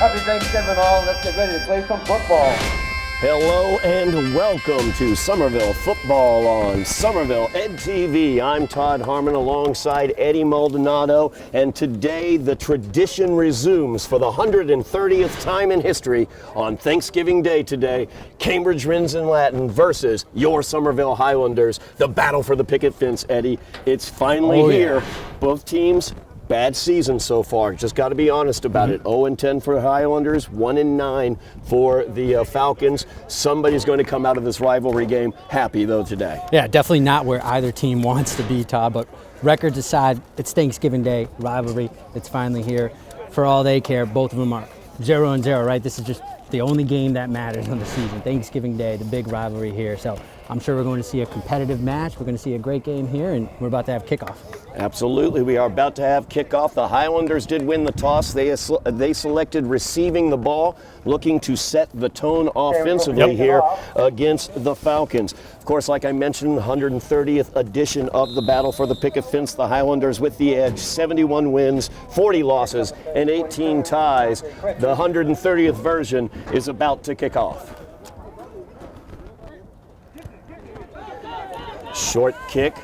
Happy Thanksgiving all. Let's get ready to play some football. Hello and welcome to Somerville Football on Somerville Ed TV. I'm Todd Harmon alongside Eddy Maldonado, and today the tradition resumes for the 130th time in history on Thanksgiving Day today. Cambridge Wrens in Latin versus your Somerville Highlanders. The battle for the picket fence, Eddy. It's finally here. Both teams. Bad season so far. Just got to be honest about it. 0-10 for the Highlanders, 1-9 for the Falcons. Somebody's going to come out of this rivalry game happy, though, today. Yeah, definitely not where either team wants to be, Todd, but records aside, it's Thanksgiving Day, rivalry. It's finally here. For all they care, both of them are 0-0, right? This is just the only game that matters on the season. Thanksgiving Day, the big rivalry here. So I'm sure we're going to see a competitive match. We're going to see a great game here, and we're about to have kickoff. Absolutely. We are about to have kickoff. The Highlanders did win the toss. They selected receiving the ball, looking to set the tone offensively here against the Falcons. Of course, like I mentioned, the 130th edition of the Battle for the Picket Fence. The Highlanders with the edge, 71 wins, 40 losses, and 18 ties. The 130th version is about to kick off. Short kick.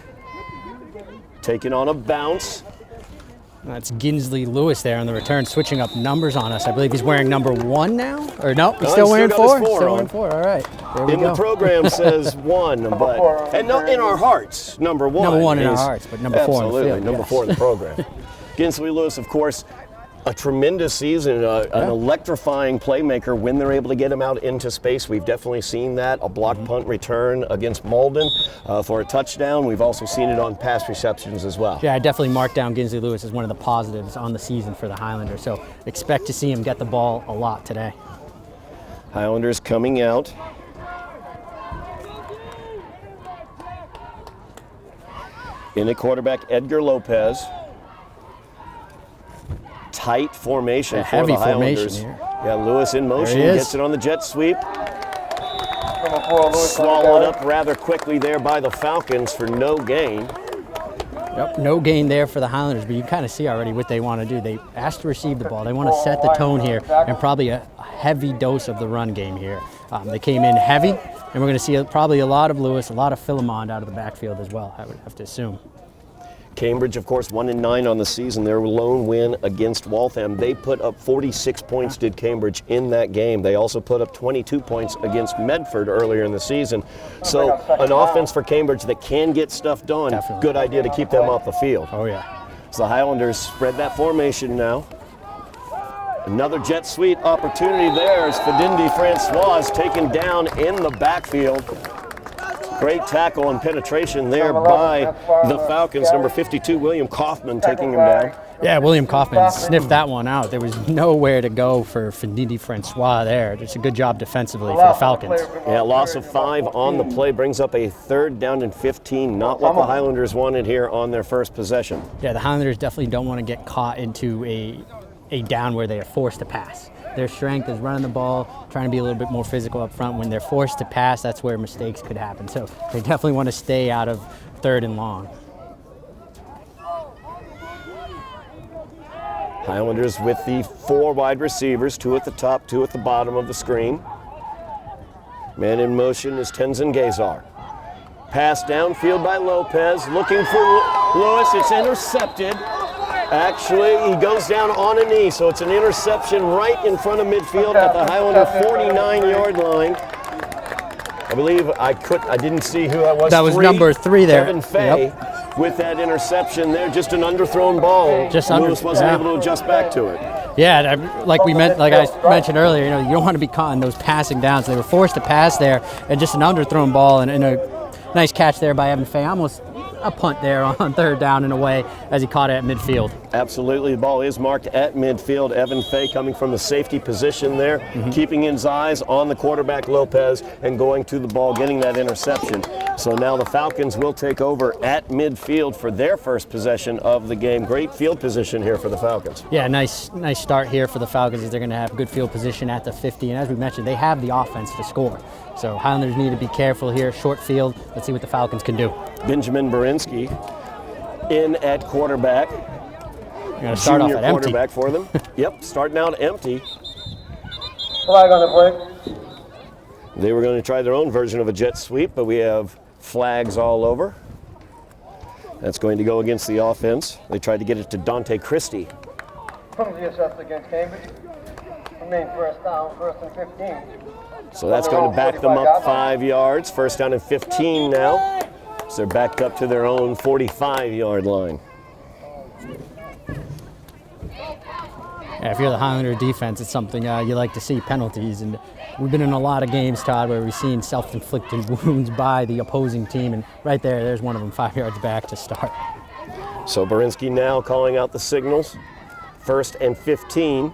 Taking on a bounce. That's Ginsley Lewis there on the return, switching up numbers on us. I believe he's wearing number 1 now? Or no, he's still wearing 4? Still wearing 4, all right. There we go. The program says 1, but in our hearts, number 1. Number 1 in our hearts, but number 4 in the field. Absolutely, number 4 in the program. Ginsley Lewis, of course, a tremendous season, an electrifying playmaker when they're able to get him out into space. We've definitely seen that. A block punt return against Malden for a touchdown. We've also seen it on pass receptions as well. Yeah, I definitely marked down Ginsley Lewis as one of the positives on the season for the Highlanders. So expect to see him get the ball a lot today. Highlanders coming out. In at quarterback, Edgar Lopez. Tight formation for the Highlanders. Here. Yeah, Lewis in motion, gets it on the jet sweep. Swallowed up rather quickly there by the Falcons for no gain. Yep, no gain there for the Highlanders, but you kind of see already what they want to do. They asked to receive the ball. They want to set the tone here and probably a heavy dose of the run game here. They came in heavy, and we're going to see probably a lot of Lewis, a lot of Philemon out of the backfield as well, I would have to assume. Cambridge, of course, 1-9 on the season. Their lone win against Waltham. They put up 46 points, did Cambridge, in that game. They also put up 22 points against Medford earlier in the season. So an offense for Cambridge that can get stuff done. Definitely. Good idea to keep them off the field. Oh, yeah. So the Highlanders spread that formation now. Another jet sweep opportunity there as Fidindi Francois is taken down in the backfield. Great tackle and penetration there by the Falcons. Number 52, William Kaufman, taking him down. Yeah, William Kaufman sniffed that one out. There was nowhere to go for Fidindi Francois there. It's a good job defensively for the Falcons. Yeah, loss of 5 on the play brings up a 3rd down and 15. Not what the Highlanders wanted here on their first possession. Yeah, the Highlanders definitely don't want to get caught into a down where they are forced to pass. Their strength is running the ball, trying to be a little bit more physical up front. When they're forced to pass, that's where mistakes could happen. So they definitely want to stay out of 3rd and long. Highlanders with the 4 wide receivers, 2 at the top, 2 at the bottom of the screen. Man in motion is Tenzin Gazar. Pass downfield by Lopez, looking for Lewis. It's intercepted. Actually, he goes down on a knee, so it's an interception right in front of midfield at the Highlander 49-yard line. I believe I didn't see who that was. That was number 3 there. Evan Fay with that interception there, just an underthrown ball. Lewis wasn't able to adjust back to it. Yeah, like I mentioned earlier, you don't want to be caught in those passing downs. They were forced to pass there, and just an underthrown ball and a nice catch there by Evan Fay. Almost a punt there on 3rd down in a way as he caught it at midfield. Absolutely. The ball is marked at midfield. Evan Fay coming from the safety position there, keeping his eyes on the quarterback Lopez and going to the ball, getting that interception. So now the Falcons will take over at midfield for their first possession of the game. Great field position here for the Falcons. Yeah, nice start here for the Falcons as they're going to have good field position at the 50. And as we mentioned, they have the offense to score. So Highlanders need to be careful here. Short field. Let's see what the Falcons can do. Benjamin Berinsky in at quarterback. You're going to start off at empty. Quarterback for them. Yep, starting out empty. Flag on the play. They were going to try their own version of a jet sweep, but we have flags all over. That's going to go against the offense. They tried to get it to Dante Christie. Penalty assessed against Cambridge. Remain first down, 1st and 15. So that's going to back them up 5 yards. 1st down and 15 now. So they're backed up to their own 45-yard line. Yeah, if you're the Highlander defense, it's something you like to see, penalties. And we've been in a lot of games, Todd, where we've seen self-inflicted wounds by the opposing team. And right there's one of them 5 yards back to start. So Berinsky now calling out the signals. 1st and 15.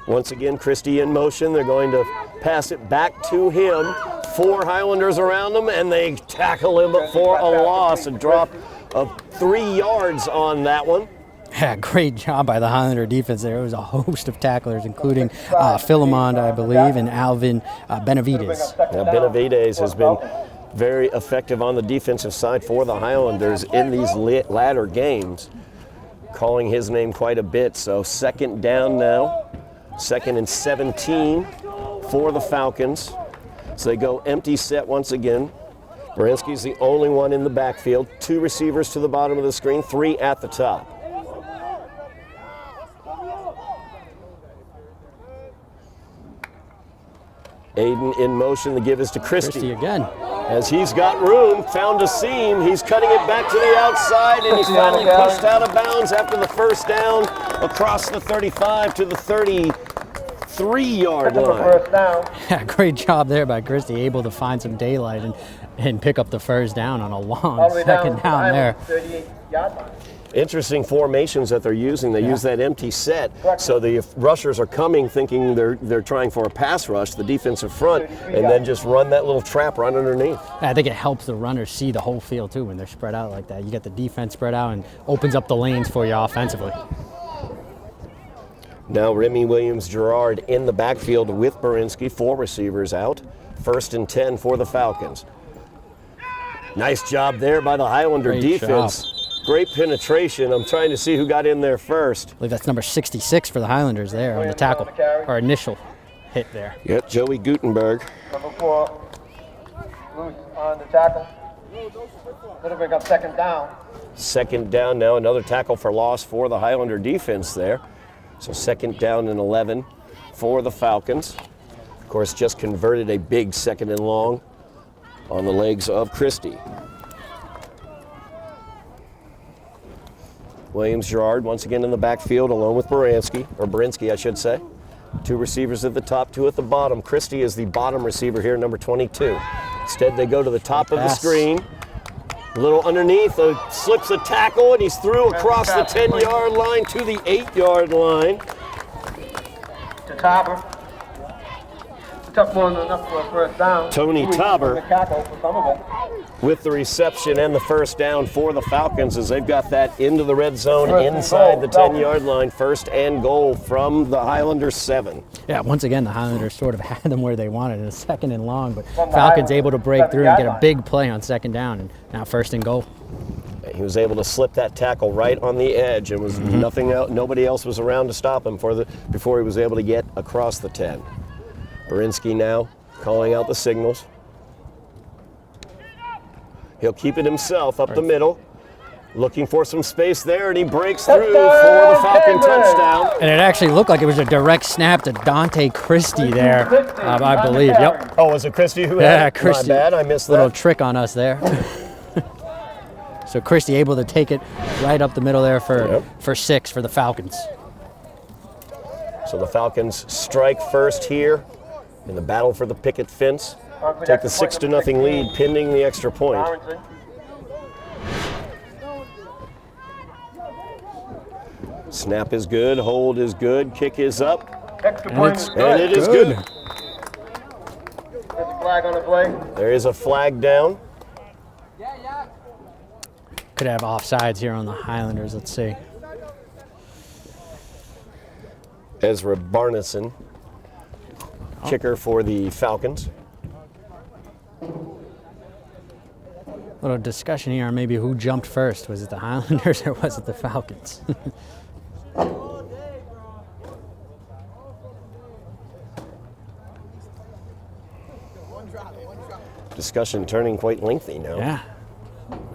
Once again, Christie in motion. They're going to pass it back to him. 4 Highlanders around him, and they tackle him for a loss. A drop of 3 yards on that one. Yeah, great job by the Highlander defense. There was a host of tacklers, including Philemon, I believe, and Alvin Benavides. Now, Benavides has been very effective on the defensive side for the Highlanders in these latter games, calling his name quite a bit. So 2nd down now. 2nd and 17 for the Falcons. So they go empty set once again. Berinsky's the only one in the backfield. 2 receivers to the bottom of the screen, 3 at the top. Aiden in motion. The give is to Christie again. As he's got room, found a seam. He's cutting it back to the outside, and he's finally pushed out of bounds after the 1st down across the 35 to the 33-yard line. First down. Yeah, great job there by Christie, able to find some daylight and pick up the 1st down on a long 2nd down there. 38-yard line. Interesting formations that they're using. They use that empty set, so the rushers are coming thinking they're trying for a pass rush, the defensive front, and then just run that little trap right underneath. I think it helps the runners see the whole field too when they're spread out like that. You get the defense spread out and opens up the lanes for you offensively. Now Remy Williams-Gerard in the backfield with Berinsky, 4 receivers out. 1st and 10 for the Falcons. Nice job there by the Highlander defense. Job. Great penetration. I'm trying to see who got in there first. I believe that's number 66 for the Highlanders there on the tackle, or initial hit there. Yep, Joey Gutenberg. Number 4, loose on the tackle. Going to bring up 2nd down. 2nd down now, another tackle for loss for the Highlander defense there. So 2nd down and 11 for the Falcons. Of course, just converted a big 2nd and long on the legs of Christie. Williams-Gerard once again in the backfield along with Berinsky, I should say. 2 receivers at the top, 2 at the bottom. Christie is the bottom receiver here, number 22. Instead, they go to the top of the screen. A little underneath, slips a tackle, and he's through across the 10-yard line to the 8-yard line. To Tauber. Tough more than enough for a 1st down. Tony Tauber for Somerville. with the reception and the 1st down for the Falcons as they've got that into the red zone inside the 10-yard line. 1st and goal from the Highlanders 7. Yeah, once again, the Highlanders sort of had them where they wanted, a 2nd and long, but Falcons able to break through and get a big play on 2nd down, and now 1st and goal. He was able to slip that tackle right on the edge, and was nothing else, nobody else was around to stop him before he was able to get across the 10. Berinsky now calling out the signals. He'll keep it himself up the middle, looking for some space there, and he breaks through for the Falcon touchdown. And it actually looked like it was a direct snap to Dante Christie there, I believe. Yep. Oh, was it Christie who had it? Christie. My bad, I missed that. Little trick on us there. So Christie able to take it right up the middle there for 6 for the Falcons. So the Falcons strike first here in the battle for the picket fence. Take the 6-0 lead, pending the extra point. Snap is good, hold is good, kick is up, and it is good. There's a flag on the play. There is a flag down. Could have offsides here on the Highlanders, let's see. Ezra Barneson, kicker for the Falcons. Little discussion here on maybe who jumped first. Was it the Highlanders or was it the Falcons? Discussion turning quite lengthy now. Yeah.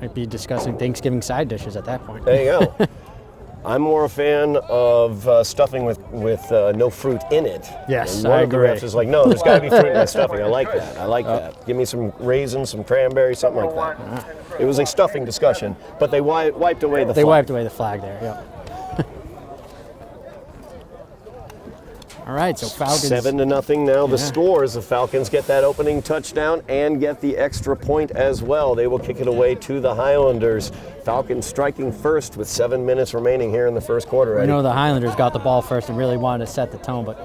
Might be discussing Thanksgiving side dishes at that point. There you go. I'm more a fan of stuffing with no fruit in it. Yes, and one I of the agree. refs is like, no, there's got to be fruit in that stuffing. I like that. I like that. Give me some raisins, some cranberry, something like that. It was a stuffing discussion, but they wiped away the They flag. wiped away the flag there, yeah. All right, so Falcons. 7-0 now. The score is the Falcons get that opening touchdown and get the extra point as well. They will kick it away to the Highlanders. Falcons striking first with 7 minutes remaining here in the first quarter. I Eddie. know the Highlanders got the ball first and really wanted to set the tone, but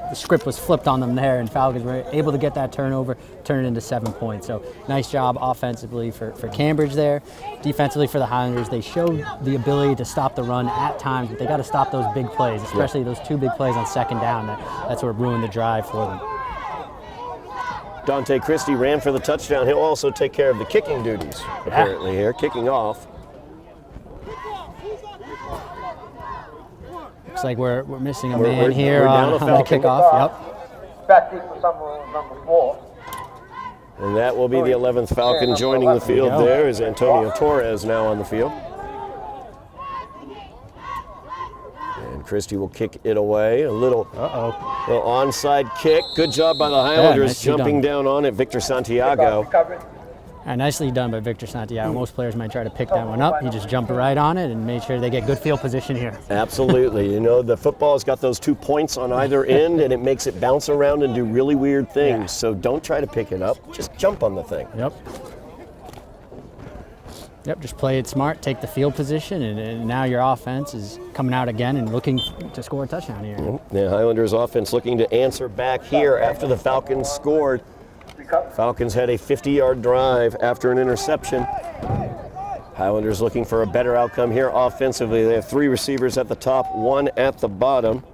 the script was flipped on them there, and Falcons were able to get that turnover, turn it into 7 points. So nice job offensively for Cambridge there. Defensively for the Highlanders, they showed the ability to stop the run at times, but they got to stop those big plays, especially those 2 big plays on second down. That's what ruined the drive for them. Dante Christie ran for the touchdown. He'll also take care of the kicking duties, apparently, here, kicking off. Looks like we're missing a We're man here down on a the Falcon. kickoff. Yep. Back deep for Somerville, number 4. And that will be the 11th Falcon joining the field there is Antonio Torres now on the field. And Christie will kick it away. A little onside kick. Good job by the Highlanders nicely jumping done. down on it. Victor Santiago. Recovery. Nicely done by Victor Santiago. Most players might try to pick that one up. He just jumped right on it and made sure they get good field position here. Absolutely. You know, the football's got those 2 points on either end, and it makes it bounce around and do really weird things. Yeah. So don't try to pick it up. Just jump on the thing. Yep, just play it smart, take the field position, and now your offense is coming out again and looking to score a touchdown here. The Highlanders offense looking to answer back here after the Falcons scored. Falcons had a 50-yard drive after an interception. Highlanders looking for a better outcome here offensively. They have 3 receivers at the top, 1 at the bottom.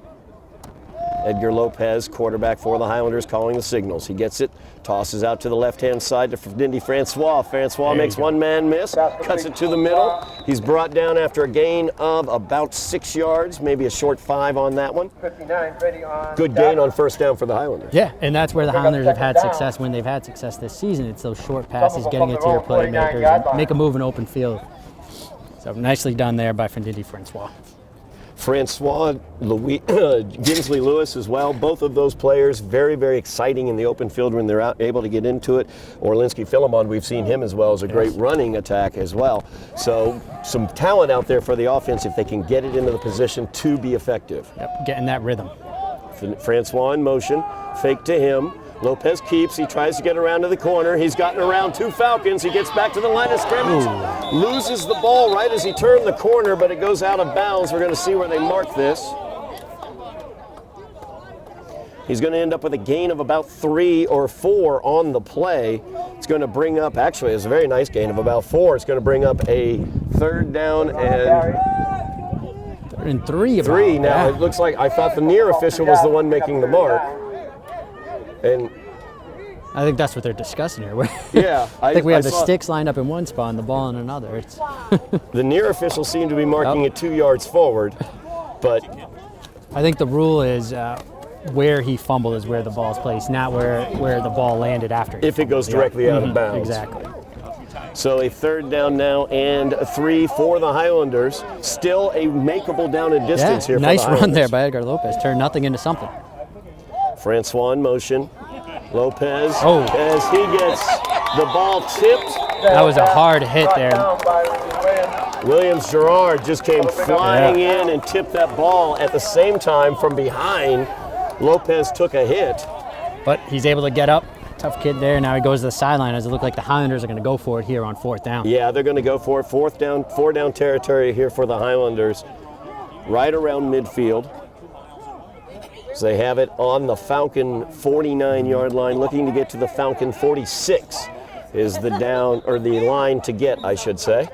Edgar Lopez, quarterback for the Highlanders, calling the signals. He gets it, tosses out to the left-hand side to Dindy Francois. Francois makes one man miss, cuts it to the middle. He's brought down after a gain of about 6 yards, maybe a short 5 on that one. 59, ready on. Good gain on first down for the Highlanders. Yeah, and that's where the Highlanders have had success when they've had success this season. It's those short passes, getting it to your playmakers, and make a move in open field. So nicely done there by Dindy Francois. Francois Ginsley Lewis as well. Both of those players very, very exciting in the open field when they're able to get into it. Orlinsky Philemon, we've seen him as well as a great running attack as well. So some talent out there for the offense if they can get it into the position to be effective. Yep, getting that rhythm. Francois in motion, fake to him. Lopez keeps, he tries to get around to the corner. He's gotten around 2 Falcons. He gets back to the line of scrimmage, loses the ball right as he turned the corner, but it goes out of bounds. We're going to see where they mark this. He's going to end up with a gain of about 3 or 4 on the play. It's going to bring up, actually, it's a very nice gain of about 4. It's going to bring up a 3rd down and 3. Now it looks like I thought the near official was the one making the mark. And I think that's what they're discussing here. yeah, I think we have the sticks lined up in one spot and the ball in another. It's the near official seemed to be marking it 2 yards forward, but I think the rule is where he fumbled is where the ball's placed, not where the ball landed after. If it goes directly out of bounds. Exactly. So a 3rd down now and 3 for the Highlanders. Still a makeable down and distance here for the nice Highlanders. run there by Edgar Lopez. Turned nothing into something. Francois in motion. Lopez as he gets the ball tipped. That was a hard hit there. Williams Gerard just came flying in and tipped that ball at the same time from behind. Lopez took a hit. But he's able to get up. Tough kid there. Now he goes to the sideline as it looked like the Highlanders are going to go for it here on 4th down. Yeah, they're going to go for it. 4 down territory here for the Highlanders. Right around midfield. So they have it on the Falcon 49-yard line, looking to get to the Falcon 46 is the down, or the line to get, I should say.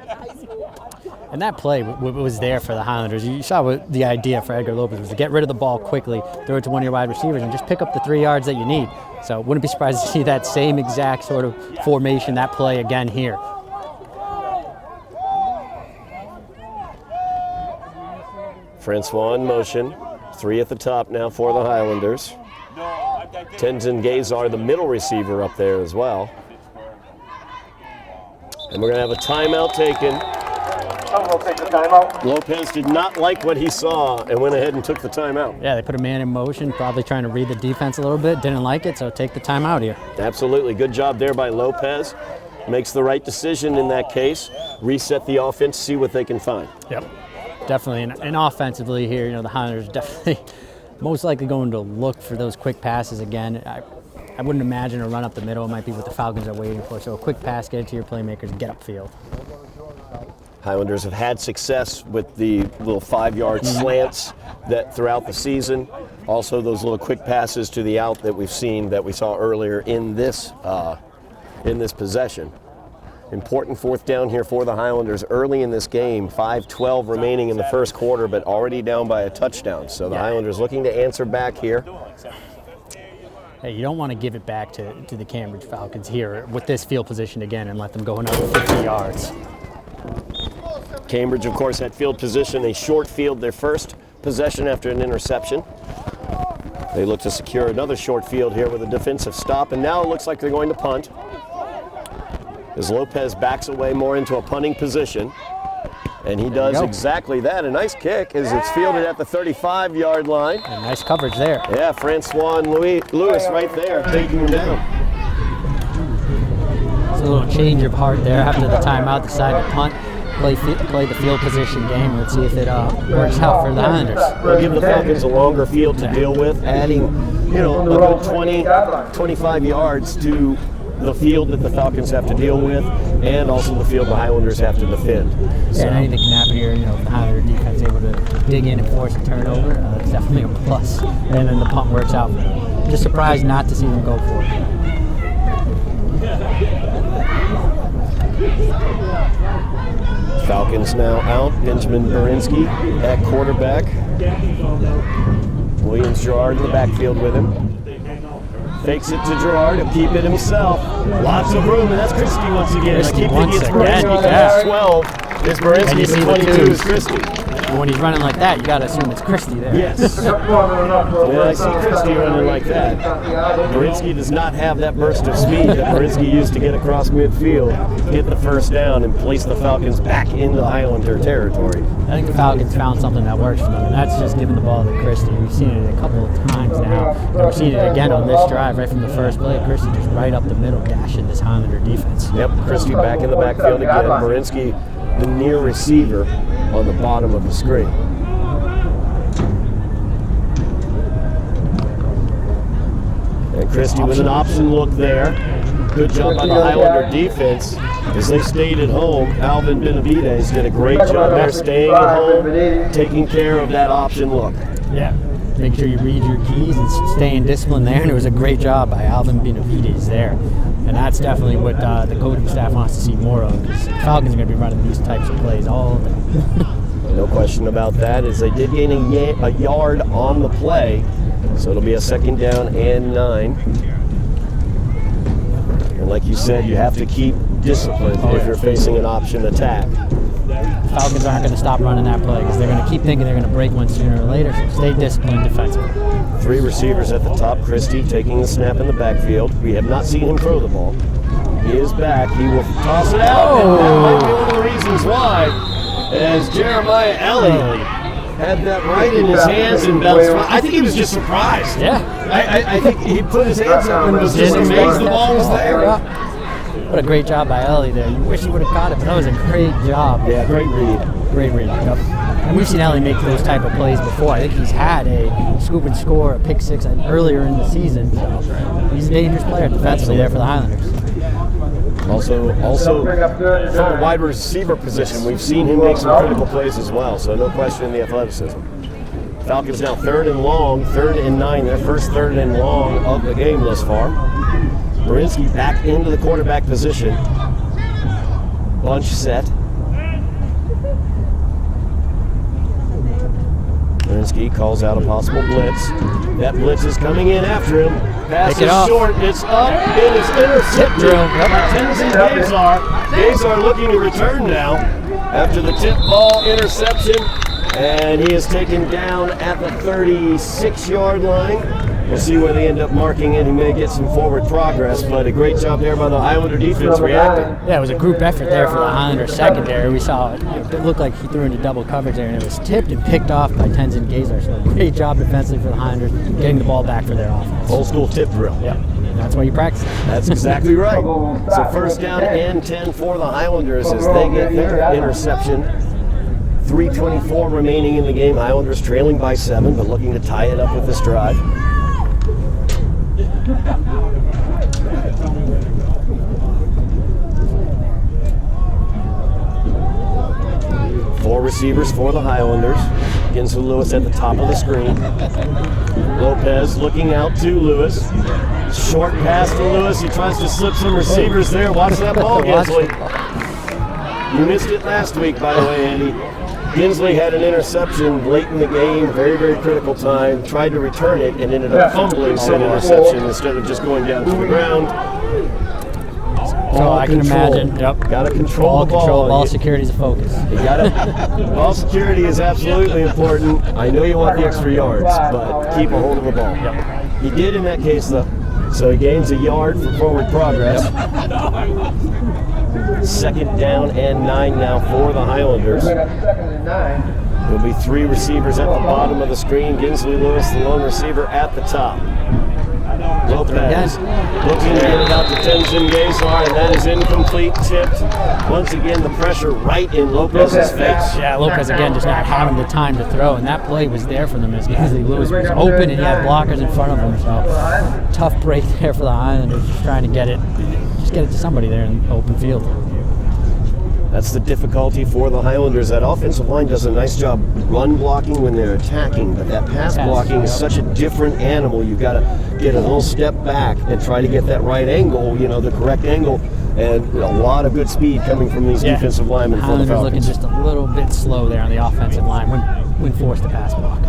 And that play was there for the Highlanders. You saw what the idea for Edgar Lopez was to get rid of the ball quickly, throw it to one of your wide receivers, and just pick up the 3 yards that you need. So wouldn't be surprised to see that same exact sort of formation, that play again here. Francois in motion. 3 at the top now for the Highlanders. Tenzin Gazar, the middle receiver up there as well. And we're going to have a timeout taken. Someone will take the timeout. Lopez did not like what he saw and went ahead and took the timeout. Yeah, they put a man in motion, probably trying to read the defense a little bit. Didn't like it, so take the timeout here. Absolutely. Good job there by Lopez. Makes the right decision in that case. Reset the offense, see what they can find. Yep. Definitely. And offensively here, the Highlanders definitely most likely going to look for those quick passes again. I wouldn't imagine a run up the middle. It might be what the Falcons are waiting for. So a quick pass, get it to your playmakers, get upfield. Highlanders have had success with the little 5-yard slants that throughout the season. Also those little quick passes to the out that we saw earlier in this possession. Important fourth down here for the Highlanders early in this game. 5:12 remaining in the first quarter, but already down by a touchdown. So the Highlanders looking to answer back here. Hey, you don't want to give it back to the Cambridge Falcons here with this field position again and let them go another 50 yards. Cambridge, of course, had field position, a short field, their first possession after an interception. They look to secure another short field here with a defensive stop, and now it looks like they're going to punt. As Lopez backs away more into a punting position, and he does exactly that. A nice kick as it's fielded at the 35-yard line. And nice coverage there. Yeah, Francois and Lewis right there taking him down. It's a little change of heart there after the timeout, decide to punt. Play the field position game. Let's see if it works out for the Highlanders. We'll give the Falcons a longer field to deal with, adding, a good 20, 25 yards to the field that the Falcons have to deal with, and also the field the Highlanders have to defend. So. And anything can happen here. If the Highlander defense is able to dig in and force a turnover, it's definitely a plus. And then the punt works out for them. Just surprised not to see them go for it. Falcons now out. Benjamin Berinsky at quarterback. Williams Gerard in the backfield with him. Fakes it to Gerard, he'll keep it himself. Lots of room, and that's Christie once again. I keep thinking it's Berinsky, 12. It's Berinsky, the 22 is Christie. When he's running like that, you got to assume it's Christie there. Yes. Yeah, I see Christie running like that. Berinsky does not have that burst of speed that Berinsky used to get across midfield, get the first down, and place the Falcons back into Highlander territory. I think the Falcons found something that works for them, and that's just giving the ball to Christie. We've seen it a couple of times now, and we're seeing it again on this drive right from the first play. Christie just right up the middle, dashing this Highlander defense. Yep, Christie back in the backfield again. Berinsky, the near receiver, on the bottom of the screen. And Christie with an option look there. Good job by the Highlander defense as they stayed at home. Alvin Benavides did a great job there staying at home, taking care of that option look. Yeah, make sure you read your keys and staying disciplined there, and it was a great job by Alvin Benavides there. And that's definitely what the coaching staff wants to see more of, because the Falcons are going to be running these types of plays all day. No question about that, as they did gain a yard on the play, so it'll be a 2nd down and 9. And like you said, you have to keep disciplined if you're facing an option attack. The Falcons aren't going to stop running that play because they're going to keep thinking they're going to break one sooner or later, so stay disciplined defensively. 3 receivers at the top. Christie taking the snap in the backfield. We have not seen him throw the ball. He is back. He will toss it out. And that might be one of the reasons why, as Jeremiah Eddy had that right in his hands and bounced. I think he was just surprised. Yeah. I think he put his hands up and was just amazed the ball was there. What a great job by Eddy there. You wish he would have caught it, but that was a great job. Yeah, great read. Great read. Yep. And we've seen Eddy make those type of plays before. I think he's had a scoop and score, a pick six earlier in the season. So he's a dangerous player defensively there for the Highlanders. Also from a wide receiver position, we've seen him make some critical plays as well, so no question in the athleticism. Falcons now 3rd and long, 3rd and 9, their first 3rd and long of the game thus far. Berinsky back into the quarterback position. Bunch set. Berinsky calls out a possible blitz. That blitz is coming in after him. Pass is short, it's up, it is intercepted. Tenzin Gazar. Gazar looking to return now after the tip ball interception. And he is taken down at the 36-yard line. We'll see where they end up marking it. He may get some forward progress, but a great job there by the Highlander defense reacting. Yeah, it was a group effort there for the Highlander secondary. We saw it looked like he threw into double coverage there, and it was tipped and picked off by Tenzin Gazer. So great job defensively for the Highlanders, getting the ball back for their offense. Old school tip drill. Yeah, that's why you practice. That's exactly right. So first down and 10 for the Highlanders as they get their interception. 3:24 remaining in the game. Highlanders trailing by 7, but looking to tie it up with this drive. Four receivers for the Highlanders. Ginsu Lewis at the top of the screen. Lopez looking out to Lewis. Short pass to Lewis. He tries to slip some receivers there. Watch that ball, Ginsley. You missed it last week, by the way, Andy. Ginsley had an interception late in the game, very, very critical time. Tried to return it and ended up fumbling said interception instead of just going down to the ground. So I can imagine. Yep. Got to control the ball. Ball security is a focus. You gotta, ball security is absolutely important. I know you want the extra yards, but keep a hold of the ball. Yep. He did in that case, though. So he gains a yard for forward progress. Second down and 9 now for the Highlanders. There'll be 3 receivers at the bottom of the screen. Ginsley Lewis, the lone receiver, at the top. Lopez looking to get it out to Tenzin Gazer, and that is incomplete, tipped. Once again, the pressure right in Lopez's face. Yeah, Lopez again just not having the time to throw, and that play was there for them as Ginsley Lewis was open and he had blockers in front of him. So tough break there for the Highlanders, just trying to get it to somebody there in the open field. That's the difficulty for the Highlanders. That offensive line does a nice job run blocking when they're attacking, but that pass blocking is such a different animal. You've got to get a little step back and try to get that right angle, the correct angle, and a lot of good speed coming from these defensive linemen. The Highlanders looking just a little bit slow there on the offensive line when forced to pass block.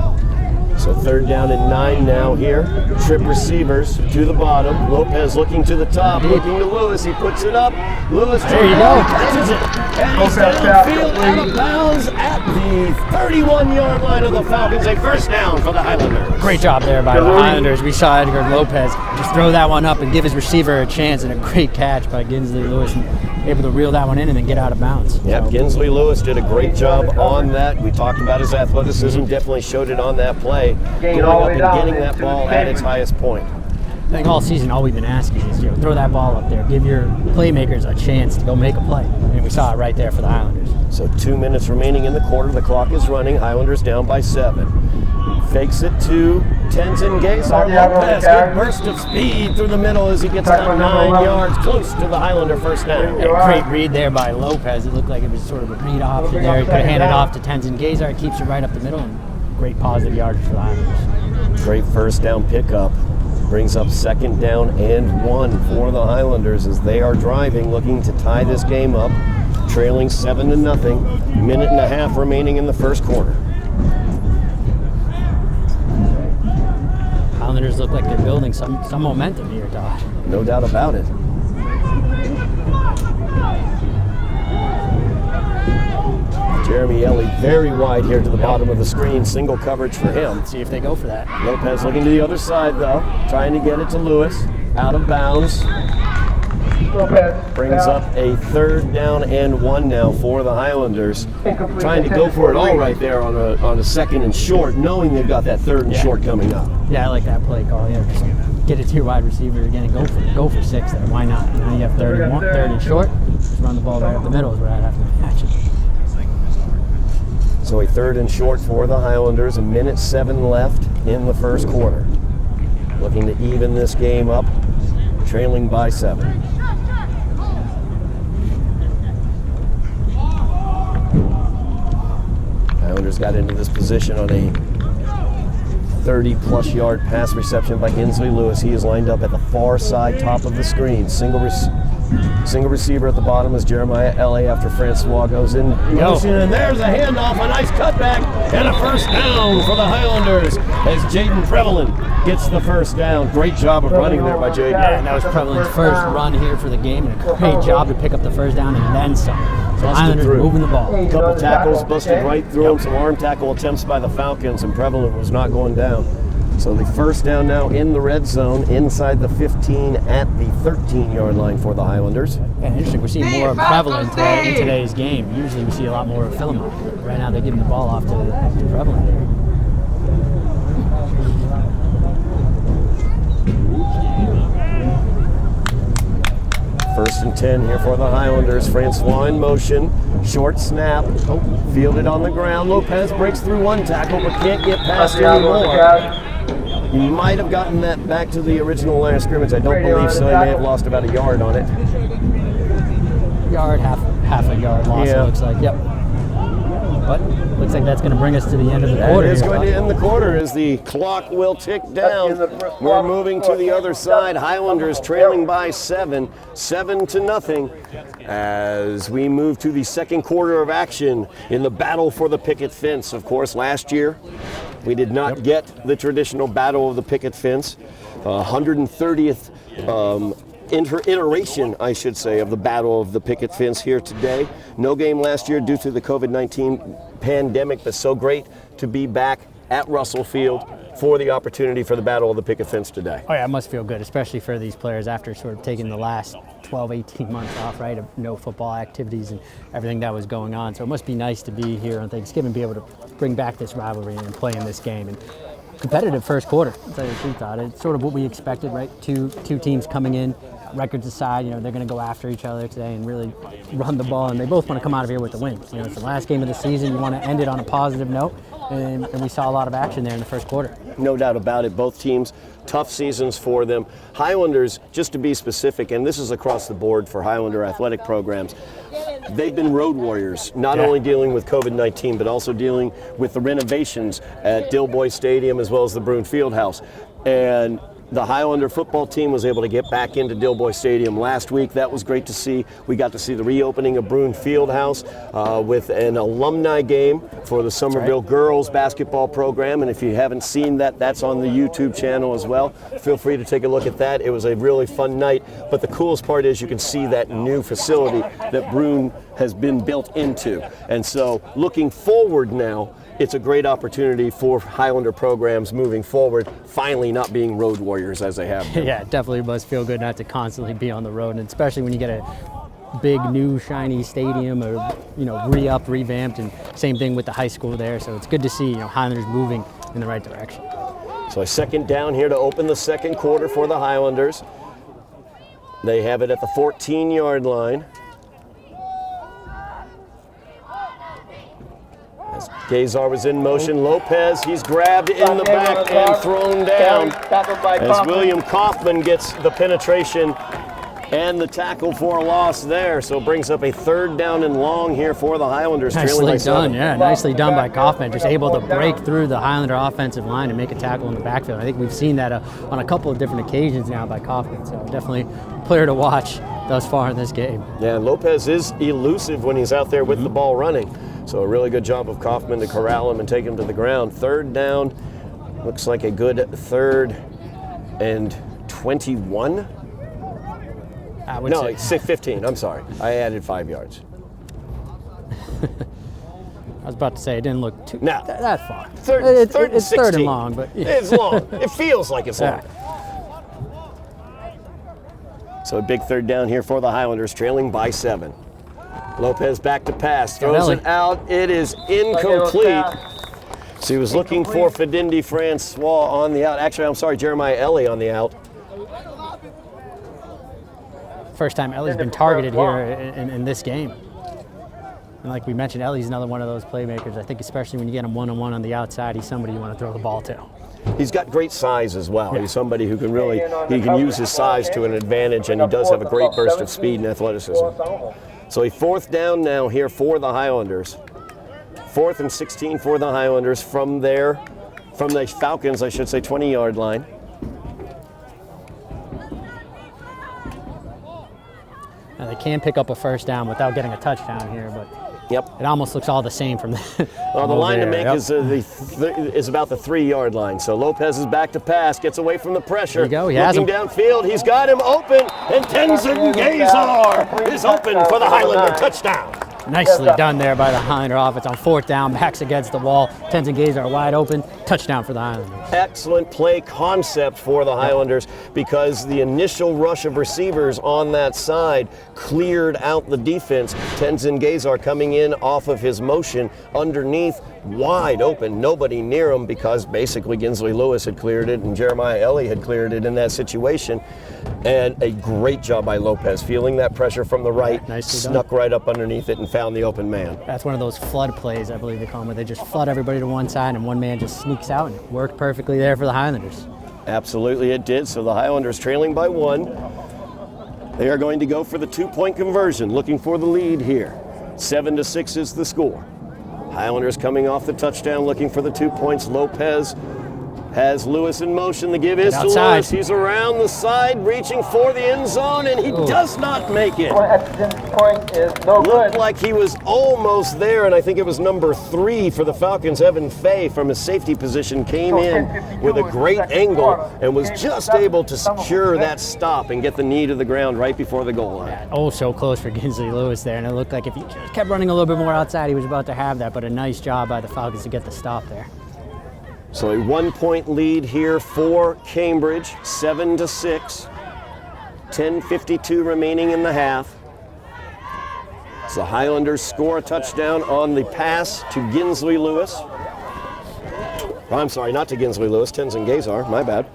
So third down and 9 now here. Trip receivers to the bottom. Lopez looking to the top, looking to Lewis. He puts it up. Lewis, there you go. Catches it. And he's downfield out of bounds at the 31-yard line of the Falcons. A first down for the Highlanders. Great job there by the Highlanders. We saw Edgar Lopez just throw that one up and give his receiver a chance, and a great catch by Ginsley Lewis, and able to reel that one in and then get out of bounds. Yep, Ginsley Lewis did a great job on that. We talked about his athleticism, definitely showed it on that play. Going up and getting that ball at its highest point. I think all season, all we've been asking is, throw that ball up there. Give your playmakers a chance to go make a play. And we saw it right there for the Highlanders. So 2 minutes remaining in the quarter. The clock is running. Highlanders down by 7. Fakes it to Tenzin Gazer. Lopez, good burst of speed through the middle as he gets down 9 yards, close to the Highlander first down. Yeah, great read there by Lopez. It looked like it was sort of a read option there. He could have handed it off to Tenzin Gazer. It keeps it right up the middle, and great positive yardage for the Highlanders. Great first down pickup. Brings up second down and 1 for the Highlanders as they are driving, looking to tie this game up, trailing 7-0. Minute and a half remaining in the first quarter. Highlanders look like they're building some momentum here, Todd. No doubt about it. Jeremy Ellie very wide here to the bottom of the screen. Single coverage for him. Let's see if they go for that. Lopez looking to the other side, though. Trying to get it to Lewis. Out of bounds. Brings up a third down and 1 now for the Highlanders. Trying to go for it all right there on a second and short, knowing they've got that third and short coming up. Yeah, I like that play call. Yeah, just get it to your wide receiver again and go for 6 there. Why not? Now you have third and short. Just run the ball right up the middle is where I'd have to match it. So a third and short for the Highlanders. 1:07 left in the first quarter. Looking to even this game up, trailing by 7. Highlanders got into this position on a 30-plus yard pass reception by Ginsley Lewis. He is lined up at the far side, top of the screen. Single receiver at the bottom is Jeremiah Ellie after Francois goes in motion, and there's a handoff, a nice cutback, and a first down for the Highlanders as Jaden Prevalent gets the first down. Great job of running there by Jaden. Yeah, and that was Prevalent's first run here for the game, and a great job to pick up the first down and then some. So Highlanders moving the ball. A couple tackles busted right through him. Some arm tackle attempts by the Falcons, and Prevalent was not going down. So the first down now in the red zone, inside the 15 at the 13-yard line for the Highlanders. And interesting, we're seeing more prevalent in today's game. Usually we see a lot more of Philemon. Right now they're giving the ball off to prevalent. First and 10 here for the Highlanders. Francois in motion. Short snap. Fielded on the ground. Lopez breaks through one tackle but can't get past anymore. He might have gotten that back to the original line of scrimmage. I don't believe so. He may have lost about a yard on it. Yard, half a yard loss, it looks like. Yep. But looks like that's going to bring us to the end of the quarter. It is going to end the quarter as the clock will tick down. We're moving to the other side. Highlanders trailing by 7-0, as we move to the second quarter of action in the battle for the picket fence. Of course, last year we did not get the traditional battle of the picket fence. 130th iteration, I should say, of the battle of the picket fence here today. No game last year due to the COVID-19 pandemic, but so great to be back at Russell Field for the opportunity for the battle of the picket fence today. Oh yeah, it must feel good, especially for these players after sort of taking the last 12, 18 months off, right, of no football activities and everything that was going on. So it must be nice to be here on Thanksgiving, be able to bring back this rivalry and play in this game. And competitive first quarter, I'll tell you the truth, Todd. It's sort of what we expected, right? Two teams coming in, records aside, they're going to go after each other today and really run the ball, and they both want to come out of here with the wins. It's the last game of the season. You want to end it on a positive note, and we saw a lot of action there in the first quarter. No doubt about it. Both teams, tough seasons for them. Highlanders, just to be specific, and this is across the board for Highlander athletic programs, they've been road warriors, not only dealing with COVID-19, but also dealing with the renovations at Dilboy Stadium as well as the Bruin Fieldhouse. And the Highlander football team was able to get back into Dilboy Stadium last week. That was great to see. We got to see the reopening of Bruin Fieldhouse with an alumni game for the Somerville girls basketball program. And if you haven't seen that, that's on the YouTube channel as well. Feel free to take a look at that. It was a really fun night. But the coolest part is you can see that new facility that Bruin has been built into. And so looking forward now, it's a great opportunity for Highlander programs moving forward, finally not being road warriors as they have been. Yeah, it definitely must feel good not to constantly be on the road, and especially when you get a big, new, shiny stadium or, re-up, revamped, and same thing with the high school there. So it's good to see, Highlanders moving in the right direction. So a second down here to open the second quarter for the Highlanders. They have it at the 14-yard line. Gazar was in motion. Lopez, he's grabbed in the back and thrown down as William Kaufman gets the penetration and the tackle for a loss there. So it brings up a third down and long here for the Highlanders. Nicely done, nicely done by Kaufman. Just able to break through the Highlander offensive line and make a tackle in the backfield. I think we've seen that on a couple of different occasions now by Kaufman. So definitely a player to watch thus far in this game. Yeah, Lopez is elusive when he's out there with the ball running. So a really good job of Kaufman to corral him and take him to the ground. Third down, looks like a good 3rd and 21. No, it's 15, I'm sorry. I added 5 yards. I was about to say it didn't look too that far. Third and 16. It's third and long, but it's long. It feels like it's long. So a big third down here for the Highlanders, trailing by 7. Lopez back to pass, throws it out. It is incomplete. So he was looking for Fidindi Francois on the out. Actually, I'm sorry, Jeremiah Ellie on the out. First time Ellie's been targeted here in this game. And like we mentioned, Ellie's another one of those playmakers. I think especially when you get him one-on-one on the outside, he's somebody you want to throw the ball to. He's got great size as well. He's somebody who can use his size to an advantage, and he does have a great burst of speed and athleticism. So a fourth down now here for the Highlanders. 4th and 16 for the Highlanders from the Falcons, I should say, 20-yard line. Now they can pick up a first down without getting a touchdown here, but it almost looks all the same from that. Well, the line to make is about the 3-yard line. So Lopez is back to pass, gets away from the pressure. There you go. He has him downfield. He's got him open, and Tenzin Gazar is open for the Highlander touchdown. Nicely done there by the Highlander offense on 4th down, backs against the wall. Tenzin Gazer wide open, touchdown for the Highlanders. Excellent play concept for the Highlanders because the initial rush of receivers on that side cleared out the defense. Tenzin Gazer coming in off of his motion underneath, wide open, nobody near him because basically Ginsley Lewis had cleared it and Jeremiah Ellie had cleared it in that situation. And a great job by Lopez, feeling that pressure from the right, snuck right up underneath it and found the open man. That's one of those flood plays, I believe they call them, where they just flood everybody to one side and one man just sneaks out, and it worked perfectly there for the Highlanders. Absolutely it did. So the Highlanders trailing by 1. They are going to go for the 2-point conversion, looking for the lead here. 7-6 is the score. Highlanders coming off the touchdown, looking for the 2 points. Lopez has Lewis in motion. The give is to Lewis. He's around the side, reaching for the end zone, and he does not make it. Point is no Looked good. like he was almost there, and I think it was number 3 for the Falcons. Evan Fay from his safety position came in with a great angle and was just able to secure that stop and get the knee to the ground right before the goal line. Yeah, oh, so close for Ginsley Lewis there, and it looked like if he just kept running a little bit more outside, he was about to have that, but a nice job by the Falcons to get the stop there. So a 1-point lead here for Cambridge, 7-6. 10:52 remaining in the half. So the Highlanders score a touchdown on the pass to Ginsley Lewis. Oh, I'm sorry, not to Ginsley Lewis, Tenzin Gazer, my bad.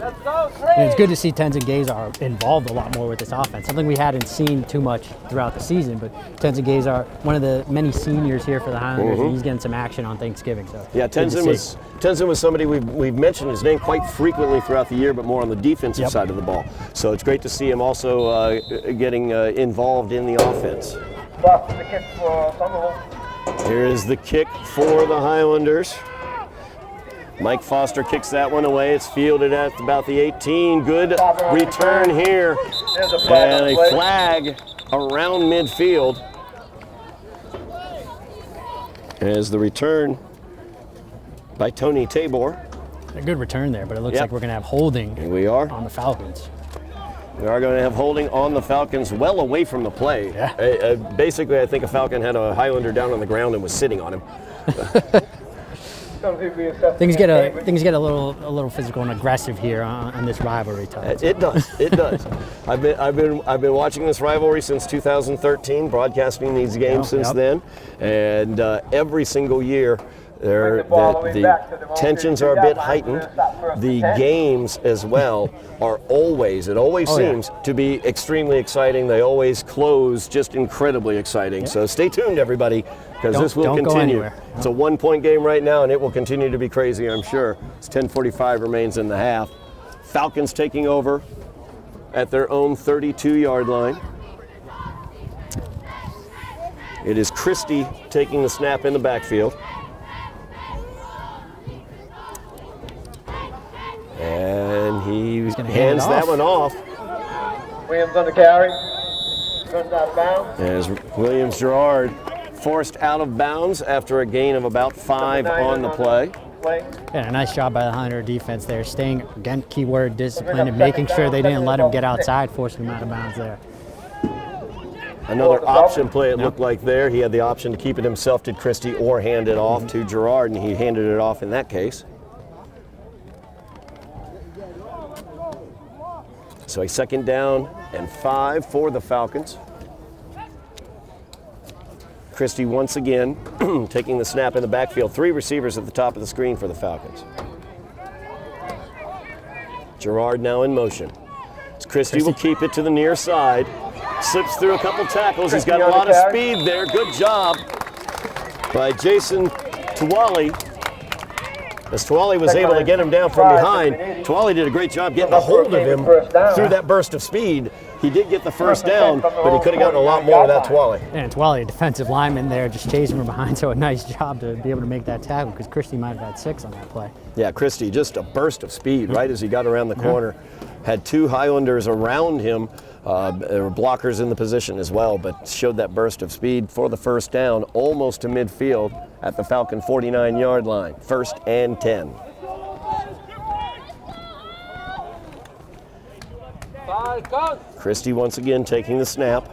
And it's good to see Tenzin Gazer involved a lot more with this offense, something we hadn't seen too much throughout the season, but Tenzin Gazer, one of the many seniors here for the Highlanders, and he's getting some action on Thanksgiving. So yeah, Tenzin was somebody we've mentioned his name quite frequently throughout the year, but more on the defensive side of the ball. So it's great to see him also getting involved in the offense. The kick for Somerville. Here is the kick for the Highlanders. Mike Foster kicks that one away. It's fielded at about the 18. Good return here. And a flag around midfield as the return by Tony Tabor. A good return there, but it looks like we're going to have holding on the Falcons. We are going to have holding on the Falcons well away from the play. Yeah. Basically, I think a Falcon had a Highlander down on the ground and was sitting on him. Things get a little physical and aggressive here on this rivalry, Todd. It does. I've been watching this rivalry since 2013, broadcasting these games since then, and every single year the tensions are a bit heightened. The games as well are always seems to be extremely exciting. They always close just incredibly exciting. So stay tuned, everybody, because this will continue. It's a 1-point game right now, and it will continue to be crazy, I'm sure. It's 10:45 remains in the half. Falcons taking over at their own 32-yard line. It is Christie taking the snap in the backfield. And he hands that one off. Williams on the carry. Runs out of bounds. As Williams Gerard forced out of bounds after a gain of about 5 on the play. And a nice job by the Highlander defense there, staying, again, keyword discipline, and making sure they didn't let him get outside, forcing him out of bounds there. Another option play, it looked like there. He had the option to keep it himself, did Christie, or hand it off to Gerard, and he handed it off in that case. So a 2nd down and 5 for the Falcons. Christie once again taking the snap in the backfield. 3 receivers at the top of the screen for the Falcons. Gerard now in motion. Christie will keep it to the near side. Slips through a couple tackles. He's got a lot of speed there. Good job by Jason Tuwali. As Tuwali was able to get him down from behind, Tuwali did a great job getting a hold of him through that burst of speed. He did get the first down, but he could have gotten a lot more without Tuwali. And Tuwali, a defensive lineman there, just chasing from behind, so a nice job to be able to make that tackle, because Christie might have had 6 on that play. Yeah, Christie, just a burst of speed right as he got around the corner. Had 2 Highlanders around him. There were blockers in the position as well, but showed that burst of speed for the first down, almost to midfield at the Falcon 49-yard line. 1st and 10. Christie once again taking the snap.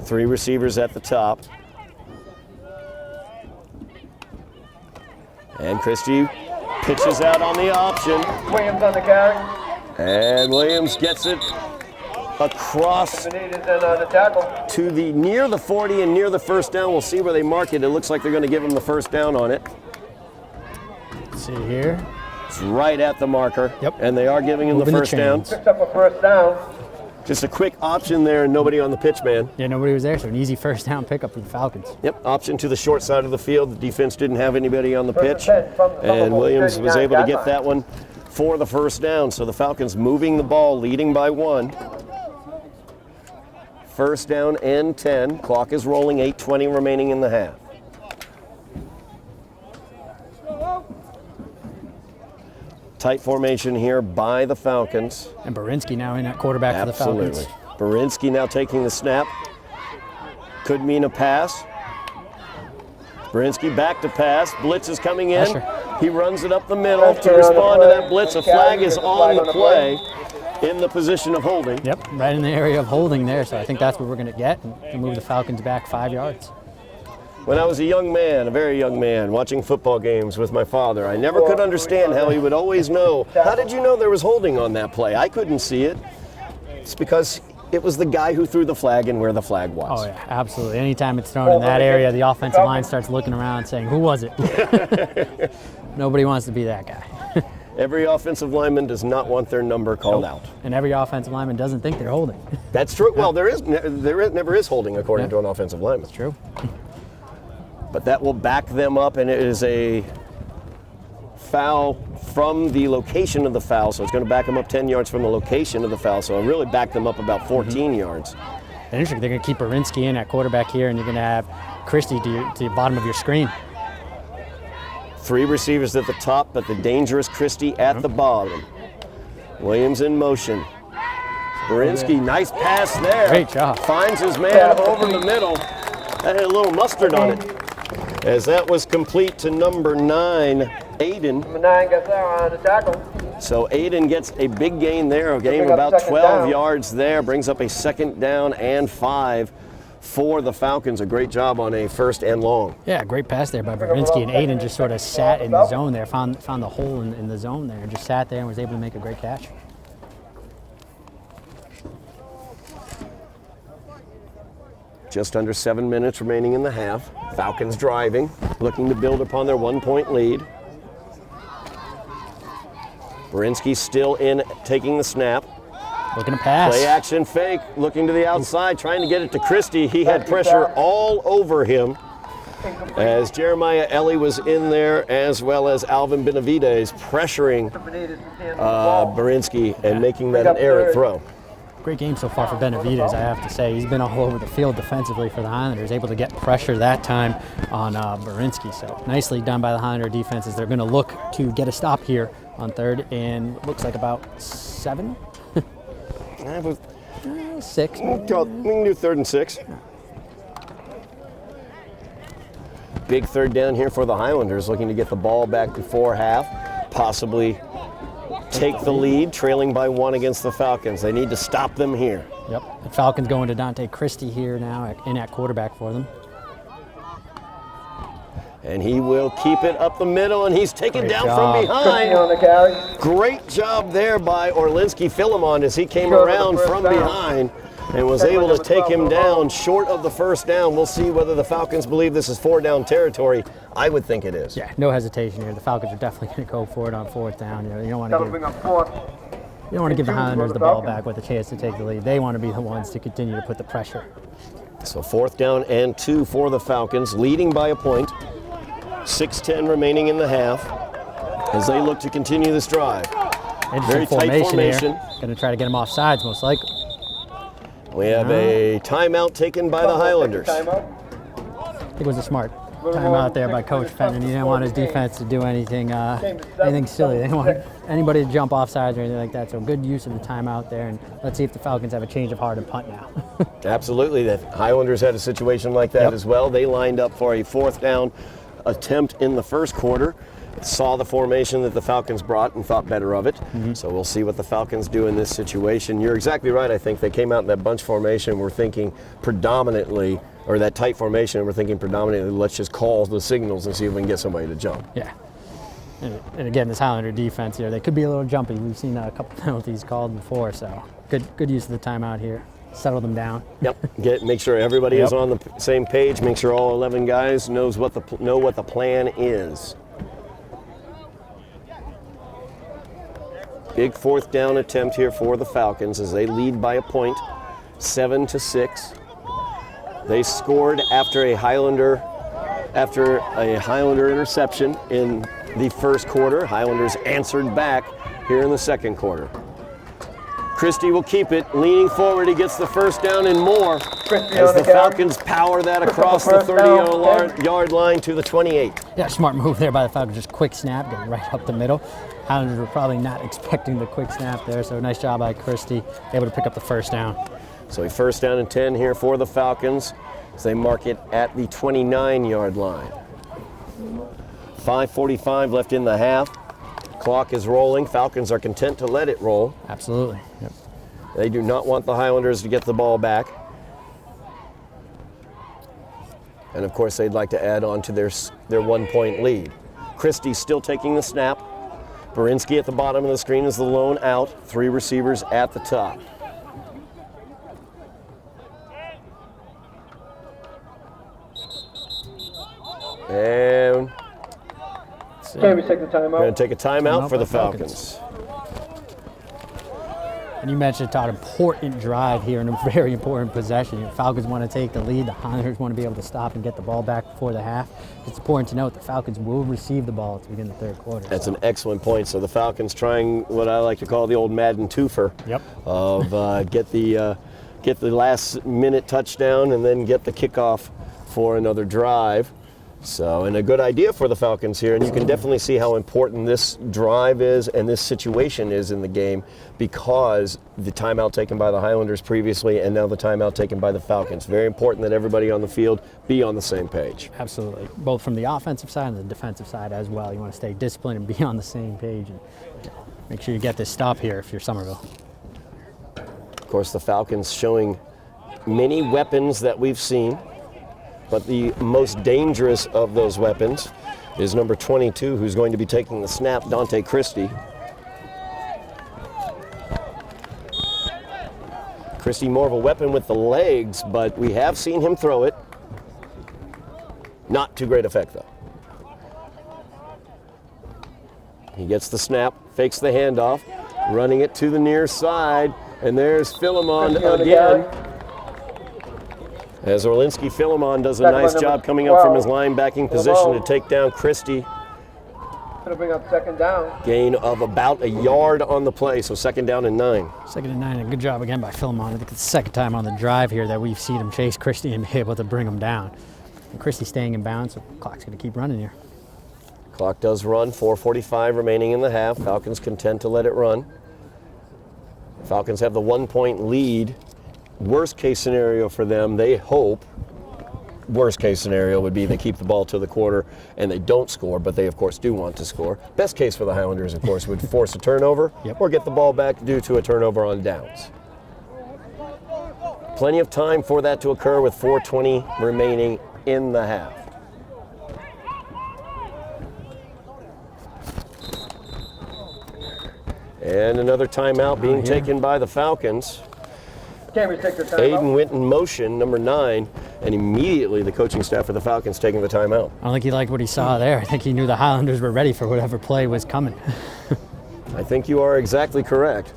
Three receivers at the top. And Christie pitches out on the option. Williams on the carry. And Williams gets it across The tackle. to near the 40 and near the first down. We'll see where they mark it. It looks like they're going to give him the first down on it. Let's see here. It's right at the marker. Yep. And they are giving him the Moving the first down. chains. Picks up a first down. Just a quick option there and nobody on the pitch, man. Yeah, nobody was there, so an easy first down pickup for the Falcons. Yep, option to the short side of the field. The defense didn't have anybody on the First pitch. and 10 from the And Somerville Williams was 39 able to get yard that one for the first down. So the Falcons moving the ball, leading by 1. First down and 10. Clock is rolling, 8:20 remaining in the half. Tight formation here by the Falcons. And Barinsky now in at quarterback for the Absolutely. Falcons. Barinsky now taking the snap. Could mean a pass. Barinsky back to pass. Blitz is coming in. Pressure. He runs it up the middle to respond to that blitz. A flag is on the play in the position of holding. Yep, right in the area of holding there, so I think that's what we're going to get and move the Falcons back 5 yards. When I was a young man, a very young man, watching football games with my father, I never could understand how he would always know. How did you know there was holding on that play? I couldn't see it. It's because it was the guy who threw the flag and where the flag was. Oh, yeah, absolutely. Anytime it's thrown in that area, the offensive line starts looking around saying, who was it? Nobody wants to be that guy. Every offensive lineman does not want their number called out. And every offensive lineman doesn't think they're holding. That's true. Well, there never is holding according to an offensive lineman. True. But that will back them up, and it is a foul from the location of the foul. So it's going to back them up 10 yards from the location of the foul. So it'll really back them up about 14 yards. And interesting, they're going to keep Barinsky in at quarterback here, and you're going to have Christie to the bottom of your screen. Three receivers at the top, but the dangerous Christie at the bottom. Williams in motion. Barinsky, nice pass there. Great job. Finds his man over the middle. That had a little mustard on it. As that was complete to number 9, Aiden. Number 9 gets there on the tackle. So Aiden gets a big gain there, a gain of about 12 yards there, brings up a second down and 5 for the Falcons. A great job on a first and long. Yeah, great pass there by Barinsky, and Aiden just sort of sat in the zone there, found the hole in the zone there, and just sat there and was able to make a great catch. Just under 7 minutes remaining in the half. Falcons driving, looking to build upon their 1-point lead. Barinsky still in, taking the snap. Looking to pass. Play action fake, looking to the outside, trying to get it to Christie. He had pressure all over him as Jeremiah Ellie was in there, as well as Alvin Benavides pressuring Barinsky and making that an errant throw. Great game so far for Benavides, I have to say. He's been all over the field defensively for the Highlanders, able to get pressure that time on Barinsky. So nicely done by the Highlander defenses. They're going to look to get a stop here on third and looks like about 7? 6. We can do 3rd and 6. Big third down here for the Highlanders, looking to get the ball back before half, possibly take the lead, trailing by 1 against the Falcons. They need to stop them here. Yep. The Falcons going to Dante Christie here now in at quarterback for them. And he will keep it up the middle, and he's taken Great down job. from Christie behind. on the carry. Great job there by Orlinski Philemon as he came around from behind and was able to take him down short of the first down. We'll see whether the Falcons believe this is 4-down territory. I would think it is. Yeah, no hesitation here. The Falcons are definitely going to go for it on 4th down. You don't want That'll to bring give, up 4th. you don't want to give the Highlanders the ball back with a chance to take the lead. They want to be the ones to continue to put the pressure. So 4th down and 2 for the Falcons, leading by a point. 6:10 remaining in the half as they look to continue this drive. Very tight formation. Going to try to get them off sides, most likely. We have a timeout taken by the Highlanders. I think it was a smart timeout there by Coach Fenton. He didn't want his defense to do anything silly. They didn't want anybody to jump off sides or anything like that. So good use of the timeout there. And let's see if the Falcons have a change of heart and punt now. Absolutely. The Highlanders had a situation like that as well. They lined up for a 4th down attempt in the first quarter. saw the formation that the Falcons brought and thought better of it. So we'll see what the Falcons do in this situation. You're exactly right. I think they came out in that bunch formation. We're thinking predominantly, or that tight formation, and we're thinking predominantly, let's just call the signals and see if we can get somebody to jump. Yeah. And again, this Highlander defense here, they could be a little jumpy. We've seen a couple penalties called before, so good use of the timeout here. Settle them down. Yep. Make sure everybody is on the same page. Make sure all 11 guys know what the plan is. Big fourth down attempt here for the Falcons as they lead by a point, 7-6. They scored after a Highlander interception in the first quarter. Highlanders answered back here in the second quarter. Christie will keep it, leaning forward. He gets the first down and more as the Falcons power that across the 30-yard line to the 28. Yeah, smart move there by the Falcons. Just quick snap, getting right up the middle. Highlanders were probably not expecting the quick snap there, so nice job by Christie, able to pick up the first down. So a first down and 10 here for the Falcons as they mark it at the 29-yard line. 5:45 left in the half. Clock is rolling. Falcons are content to let it roll. Absolutely. Yep. They do not want the Highlanders to get the ball back. And of course, they'd like to add on to their 1-point lead. Christie still taking the snap. Berinsky at the bottom of the screen is the lone out. 3 receivers at the top. And Okay, we take the timeout. we're going to take a timeout for the Falcons. And you mentioned, Todd, important drive here and a very important possession. The Falcons want to take the lead. The Highlanders want to be able to stop and get the ball back before the half. It's important to note the Falcons will receive the ball to begin the third quarter. That's an excellent point. So the Falcons trying what I like to call the old Madden twofer of get the last minute touchdown and then get the kickoff for another drive. So, and a good idea for the Falcons here, and you can definitely see how important this drive is and this situation is in the game because the timeout taken by the Highlanders previously and now the timeout taken by the Falcons. Very important that everybody on the field be on the same page. Absolutely. Both from the offensive side and the defensive side as well. You want to stay disciplined and be on the same page and make sure you get this stop here if you're Somerville. Of course, the Falcons showing many weapons that we've seen. But the most dangerous of those weapons is number 22, who's going to be taking the snap, Dante Christie. Christie more of a weapon with the legs, but we have seen him throw it. Not to great effect, though. He gets the snap, fakes the handoff, running it to the near side, and there's Philemon again. As Philemon does a nice job coming up from his linebacking position to take down Christie. Going to bring up second down. Gain of about a yard on the play, so second down and 9. Second and 9, and good job again by Philemon. I think it's the second time on the drive here that we've seen him chase Christie and be able to bring him down. And Christie staying in bounds, so the clock's going to keep running here. Clock does run, 4:45 remaining in the half. Falcons content to let it run. Falcons have the 1-point lead. Worst case scenario for them, they hope, worst case scenario would be they keep the ball to the quarter and they don't score, but they of course do want to score. Best case for the Highlanders, of course, would force a turnover or get the ball back due to a turnover on downs. Plenty of time for that to occur with 4:20 remaining in the half. And another timeout being taken by the Falcons. Can't take the timeout. Aiden went in motion, number 9, and immediately the coaching staff for the Falcons taking the timeout. I don't think he liked what he saw there. I think he knew the Highlanders were ready for whatever play was coming. I think you are exactly correct.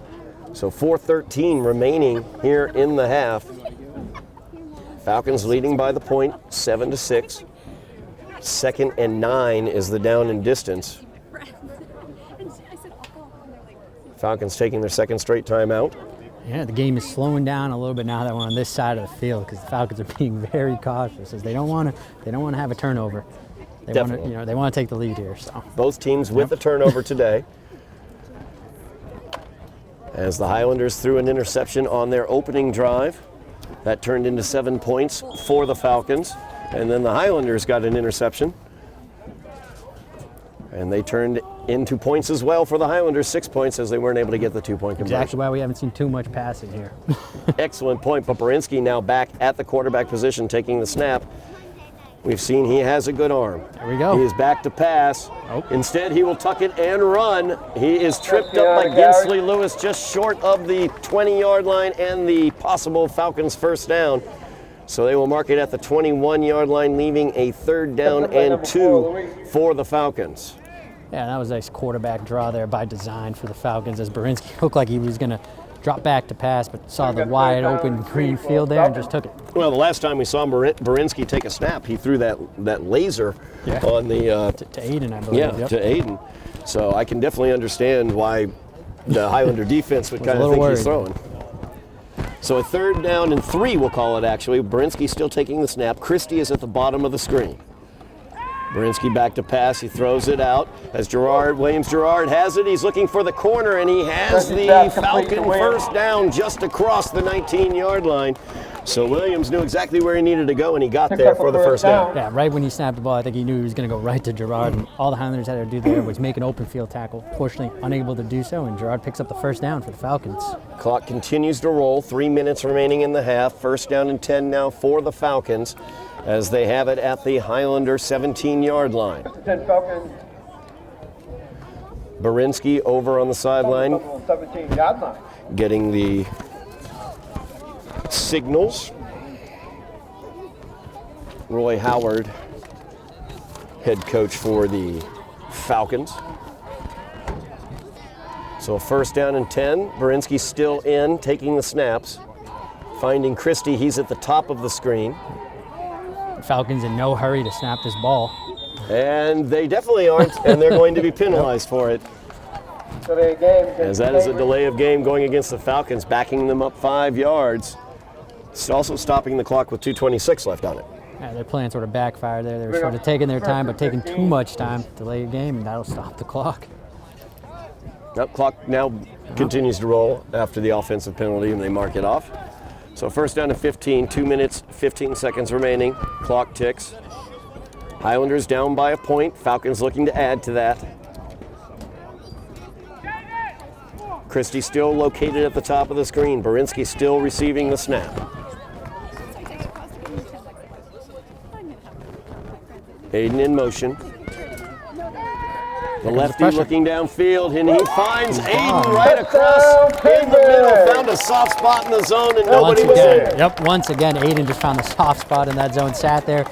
So 4:13 remaining here in the half. Falcons leading by the point, 7-6. Second and 9 is the down and distance. Falcons taking their second straight timeout. Yeah, the game is slowing down a little bit now that we're on this side of the field because the Falcons are being very cautious as they don't want to have a turnover. They want to take the lead here. So both teams with a turnover today. As the Highlanders threw an interception on their opening drive, that turned into 7 points for the Falcons, and then the Highlanders got an interception. And they turned into points as well for the Highlanders, 6 points, as they weren't able to get the 2-point conversion. Exactly why we haven't seen too much passing here. Excellent point, but Borinsky now back at the quarterback position, taking the snap. We've seen he has a good arm. There we go. He is back to pass. Oh. Instead, he will tuck it and run. He is tripped up by Ginsley Lewis, just short of the 20-yard line and the possible Falcons first down. So they will mark it at the 21-yard line, leaving a 3rd down and 2 for the Falcons. Yeah, that was a nice quarterback draw there by design for the Falcons, as Borinsky looked like he was going to drop back to pass, but saw the wide open green field there and just took it. Well, the last time we saw Borinsky take a snap, he threw that laser on the to Aiden, I believe. Yeah, to Aiden. So I can definitely understand why the Highlander defense would kind of think he's throwing. So a 3rd down and 3, we'll call it actually. Borinsky still taking the snap. Christie is at the bottom of the screen. Borinsky back to pass. He throws it out as Williams Gerard has it. He's looking for the corner, and he has the Falcon first down just across the 19-yard line. So Williams knew exactly where he needed to go, and he got there for the first down. Yeah, right when he snapped the ball, I think he knew he was going to go right to Gerard, and all the Highlanders had to do there was make an open field tackle. Fortunately, unable to do so, and Gerard picks up the first down for the Falcons. Clock continues to roll. 3 minutes remaining in the half. 1st down and 10 now for the Falcons, as they have it at the Highlander 17-yard line. 10 Falcons. Borinsky over on the sideline, 17-yard line. getting the signals. Roy Howard, head coach for the Falcons. So 1st down and 10. Borinsky still in, taking the snaps. Finding Christie, he's at the top of the screen. Falcons in no hurry to snap this ball. And they definitely aren't, and they're going to be penalized for it. As that is a delay of game going against the Falcons, backing them up 5 yards. It's also stopping the clock with 2:26 left on it. Yeah, their plan sort of backfired there. They were sort of taking their time, but taking too much time to delay a game, and that'll stop the clock. That clock now continues to roll after the offensive penalty, and they mark it off. So 1st down and 15, 2 minutes, 15 seconds remaining. Clock ticks. Highlanders down by a point. Falcons looking to add to that. Christie still located at the top of the screen. Borinsky still receiving the snap. Aiden in motion. The lefty looking downfield, and he finds Aiden right across in the middle. Found a soft spot in the zone, and nobody was there. Yep, once again, Aiden just found the soft spot in that zone, sat there.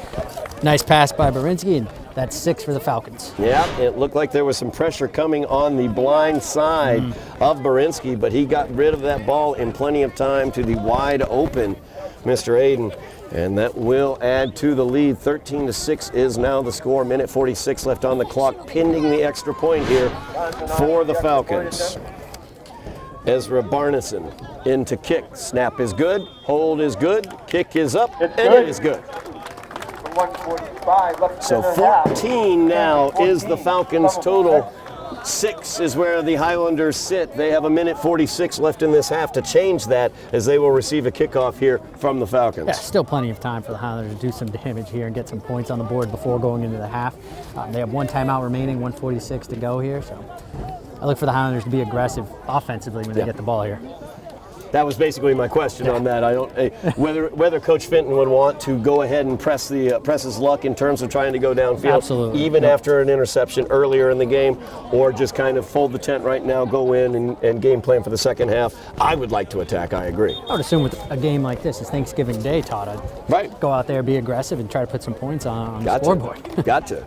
Nice pass by Borinsky, and that's 6 for the Falcons. Yeah, it looked like there was some pressure coming on the blind side of Borinsky, but he got rid of that ball in plenty of time to the wide open Mr. Aiden. And that will add to the lead. 13-6 is now the score. Minute 46 left on the clock, pending the extra point here for the Falcons. Ezra Barneson into kick. Snap is good. Hold is good. Kick is up, and it is good. So 14 now is the Falcons' total. 6 is where the Highlanders sit. They have a minute 46 left in this half to change that, as they will receive a kickoff here from the Falcons. Yeah, still plenty of time for the Highlanders to do some damage here and get some points on the board before going into the half. They have 1 timeout remaining, 1:46 to go here. So I look for the Highlanders to be aggressive offensively when they get the ball here. That was basically my question on that. I don't whether Coach Fenton would want to go ahead and press his luck in terms of trying to go downfield, absolutely, even after an interception earlier in the game, or just kind of fold the tent right now, go in and game plan for the second half. I would like to attack. I agree. I would assume with a game like this, it's Thanksgiving Day, Todd. I'd go out there, be aggressive, and try to put some points on the scoreboard. Gotcha.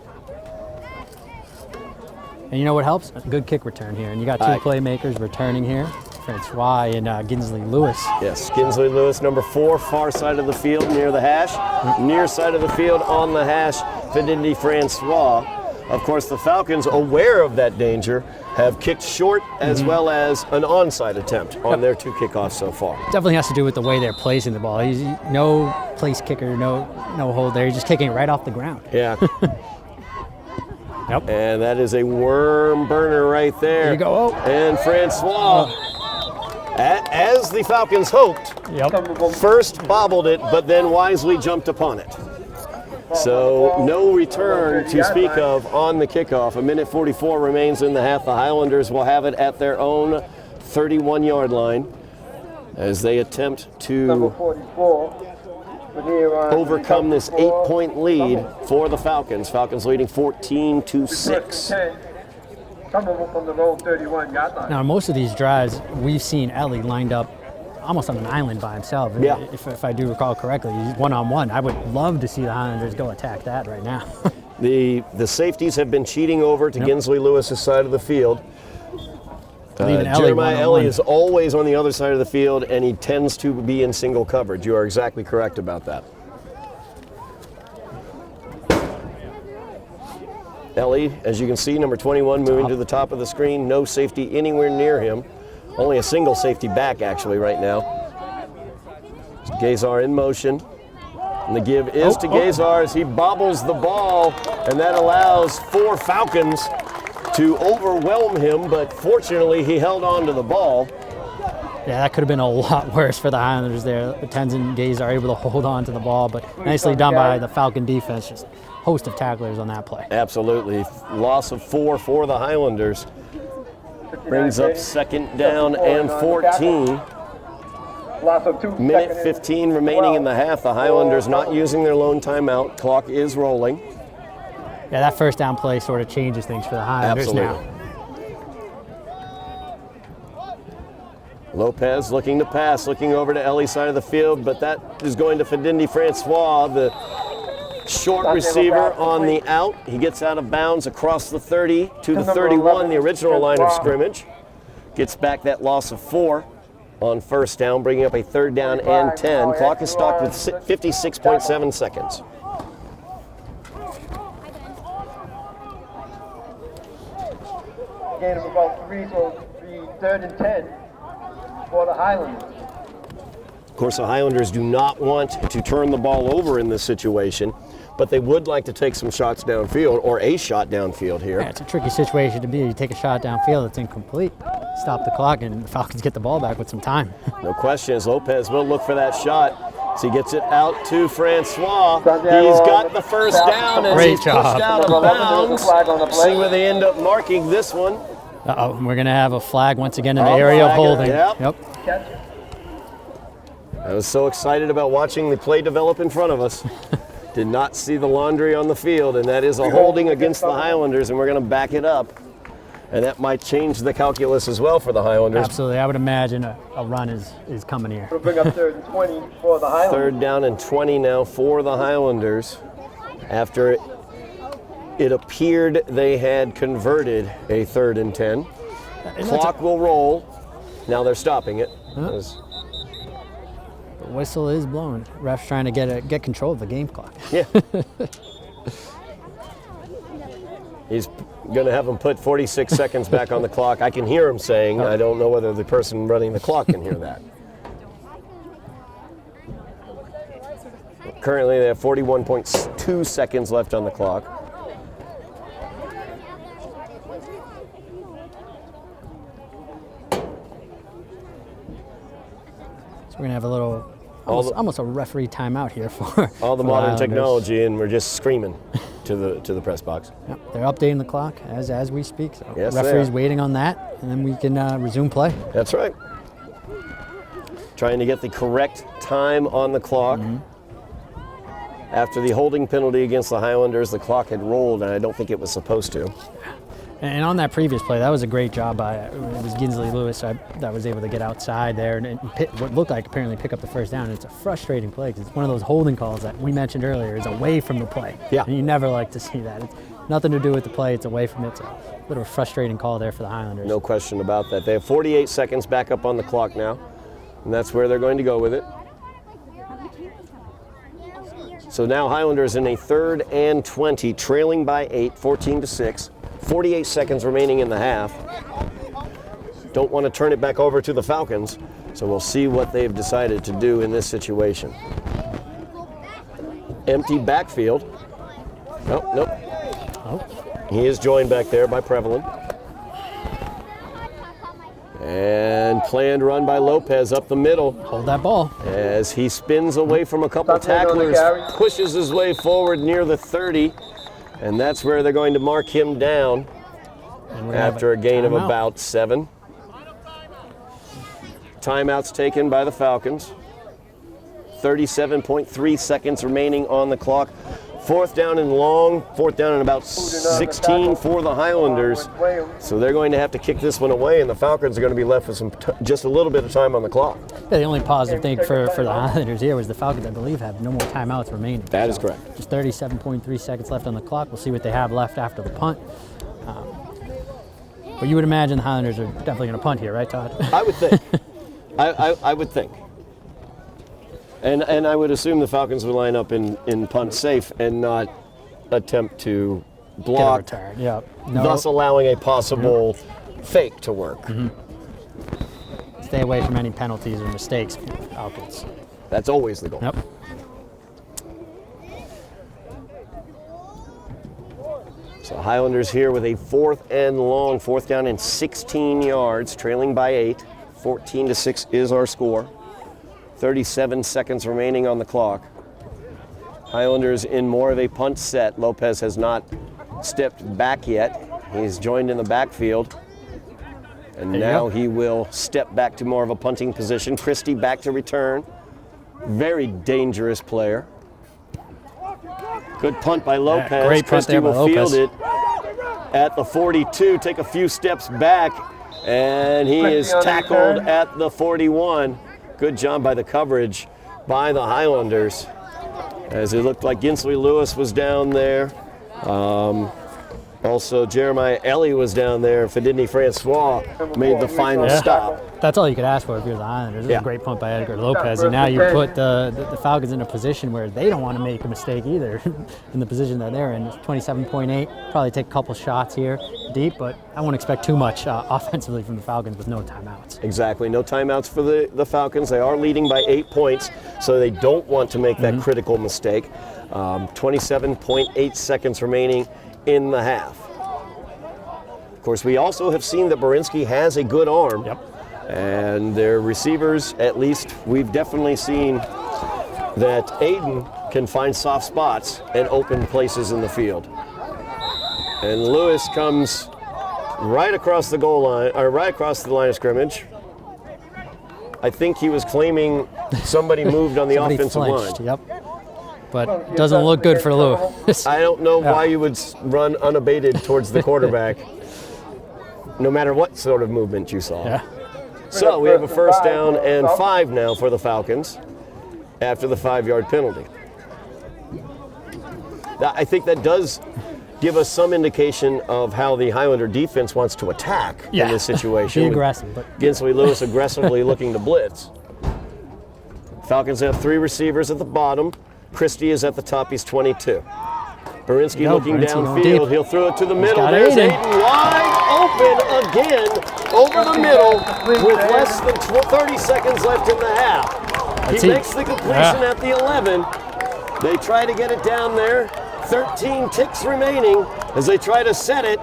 And you know what helps? A good kick return here. And you got 2 playmakers returning here. Francois and Ginsley Lewis. Yes, Ginsley Lewis, number 4, far side of the field near the hash. Near side of the field on the hash, Fidendi Francois. Of course, the Falcons, aware of that danger, have kicked short as well as an onside attempt on their 2 kickoffs so far. Definitely has to do with the way they're placing the ball. He's no place kicker, no hold there. He's just kicking it right off the ground. Yeah. And that is a worm burner right there. There you go. And Francois, as the Falcons hoped, first bobbled it, but then wisely jumped upon it. So no return to speak of on the kickoff. 1:44 remains in the half. The Highlanders will have it at their own 31-yard line as they attempt to overcome this 8-point lead for the Falcons. Falcons leading 14-6. From the roll 31-yard line. Now, most of these drives, we've seen Eddy lined up almost on an island by himself. Yeah. If I do recall correctly, he's one-on-one. I would love to see the Highlanders go attack that right now. The safeties have been cheating over to Ginsley Lewis's side of the field. Jeremiah Ellie is always on the other side of the field, and he tends to be in single coverage. You are exactly correct about that. Ellie, as you can see, number 21 moving to the top of the screen. No safety anywhere near him. Only a single safety back, actually, right now. Gazar in motion. And the give is to Gazar as he bobbles the ball, and that allows 4 Falcons to overwhelm him, but fortunately he held on to the ball. Yeah, that could have been a lot worse for the Highlanders there. Tenzin Gaze are able to hold on to the ball, but nicely done by the Falcon defense. Just a host of tacklers on that play. Absolutely. Loss of 4 for the Highlanders. Brings up 2nd down and 14. Minute 15 remaining in the half. The Highlanders not using their lone timeout. Clock is rolling. Yeah, that first down play sort of changes things for the Highlanders now. Lopez looking to pass, looking over to Ellie's side of the field, but that is going to Fadindi Francois, the short receiver on the out. He gets out of bounds across the 30 to the 31, the original line of scrimmage. Gets back that loss of 4 on first down, bringing up a 3rd down and 10. Clock is stopped with 56.7 seconds. Gain of about 3, so 3rd and 10 for the Highlanders. Of course, the Highlanders do not want to turn the ball over in this situation, but they would like to take some shots downfield, or a shot downfield here. Yeah, it's a tricky situation to be. You take a shot downfield, it's incomplete. Stop the clock, and the Falcons get the ball back with some time. No question, as Lopez will look for that shot. So he gets it out to Francois. He's got the first down as he's pushed out of bounds. See where they end up marking this one. Uh-oh, we're going to have a flag once again in the area of holding. Yep. I was so excited about watching the play develop in front of us. Did not see the laundry on the field, and that is a holding against the Highlanders, and we're going to back it up. And that might change the calculus as well for the Highlanders. Absolutely. I would imagine a run is coming here. We'll bring up 3rd and 20 for the Highlanders. 3rd down and 20 now for the Highlanders. After it appeared they had converted a 3rd and 10. Clock will roll. Now they're stopping it. The whistle is blown. Ref's trying to get control of the game clock. Yeah. He's going to have him put 46 seconds back on the clock. I can hear him saying, I don't know whether the person running the clock can hear that. Currently, they have 41.2 seconds left on the clock. So we're going to have a little, almost a referee timeout here for all the for modern the technology, and we're just screaming to the press box. Yep, they're updating the clock as we speak. So yes, referee's waiting on that, and then we can resume play. That's right. Trying to get the correct time on the clock. After the holding penalty against the Highlanders, the clock had rolled, and I don't think it was supposed to. And on that previous play, that was a great job by it was Ginsley Lewis that was able to get outside there and what looked like apparently pick up the first down. And it's a frustrating play because it's one of those holding calls that we mentioned earlier is away from the play. Yeah. And you never like to see that. It's nothing to do with the play. It's away from it. It's a bit of a frustrating call there for the Highlanders. No question about that. They have 48 seconds back up on the clock now, and that's where they're going to go with it. So now Highlanders in a 3rd and 20, trailing by 8, 14-6. 48 seconds remaining in the half. Don't want to turn it back over to the Falcons, so we'll see what they've decided to do in this situation. Empty backfield. Nope. He is joined back there by Prevalent. And planned run by Lopez up the middle. Hold that ball. As he spins away from a couple tacklers, pushes his way forward near the 30, and that's where they're going to mark him down after a gain of about 7. Timeouts taken by the Falcons. 37.3 seconds remaining on the clock. 4th down and long, 4th down and about 16 for the Highlanders. So they're going to have to kick this one away, and the Falcons are going to be left with just a little bit of time on the clock. Yeah, the only positive thing for the Highlanders here was the Falcons, I believe, have no more timeouts remaining. That is correct. Just 37.3 seconds left on the clock. We'll see what they have left after the punt. But you would imagine the Highlanders are definitely going to punt here, right, Todd? I would think. I would think. And I would assume the Falcons would line up in punt safe and not attempt to block, Get a return. Yep. No. thus allowing a possible fake to work. Stay away from any penalties or mistakes for the Falcons. That's always the goal. Yep. So Highlanders here with a 4th and long, 4th down and 16 yards, trailing by 8. 14-6 is our score. 37 seconds remaining on the clock. Highlanders in more of a punt set. Lopez has not stepped back yet. He's joined in the backfield. And now he will step back to more of a punting position. Christie back to return. Very dangerous player. Good punt by Lopez. Yeah, great punt Christie there by will Lopez. field it at the 42, take a few steps back, and he is tackled at the 41. Good job by the coverage by the Highlanders, as it looked like Ginsley Lewis was down there. Also, Jeremiah Eddy was down there. Fidini Francois made the final stop. That's all you could ask for if you're the Highlanders. This is a great punt by Edgar Lopez, and now you put the Falcons in a position where they don't want to make a mistake either in the position that they're in. It's 27.8, probably take a couple shots here deep, but I won't expect too much offensively from the Falcons with no timeouts. Exactly, no timeouts for the Falcons. They are leading by 8 points, so they don't want to make that critical mistake. 27.8 seconds remaining in the half. Of course, we also have seen that Borinsky has a good arm. Yep. And their receivers, at least, we've definitely seen that Aiden can find soft spots and open places in the field. And Lewis comes right across the goal line, or right across the line of scrimmage. I think he was claiming somebody moved on the offensive line. Yep. But doesn't look good for Lewis. I don't know why you would run unabated towards the quarterback, no matter what sort of movement you saw. Yeah. So we have a 1st down and 5 now for the Falcons after the 5-yard penalty. I think that does give us some indication of how the Highlander defense wants to attack in this situation. Be aggressive. But Ginsley Lewis aggressively looking to blitz. Falcons have 3 receivers at the bottom. Christie is at the top. He's 22. Borinsky looking downfield. He'll throw it to the middle. There's Aiden wide open again over the middle with less than 30 seconds left in the half. He makes the completion at the 11. They try to get it down there. 13 ticks remaining as they try to set it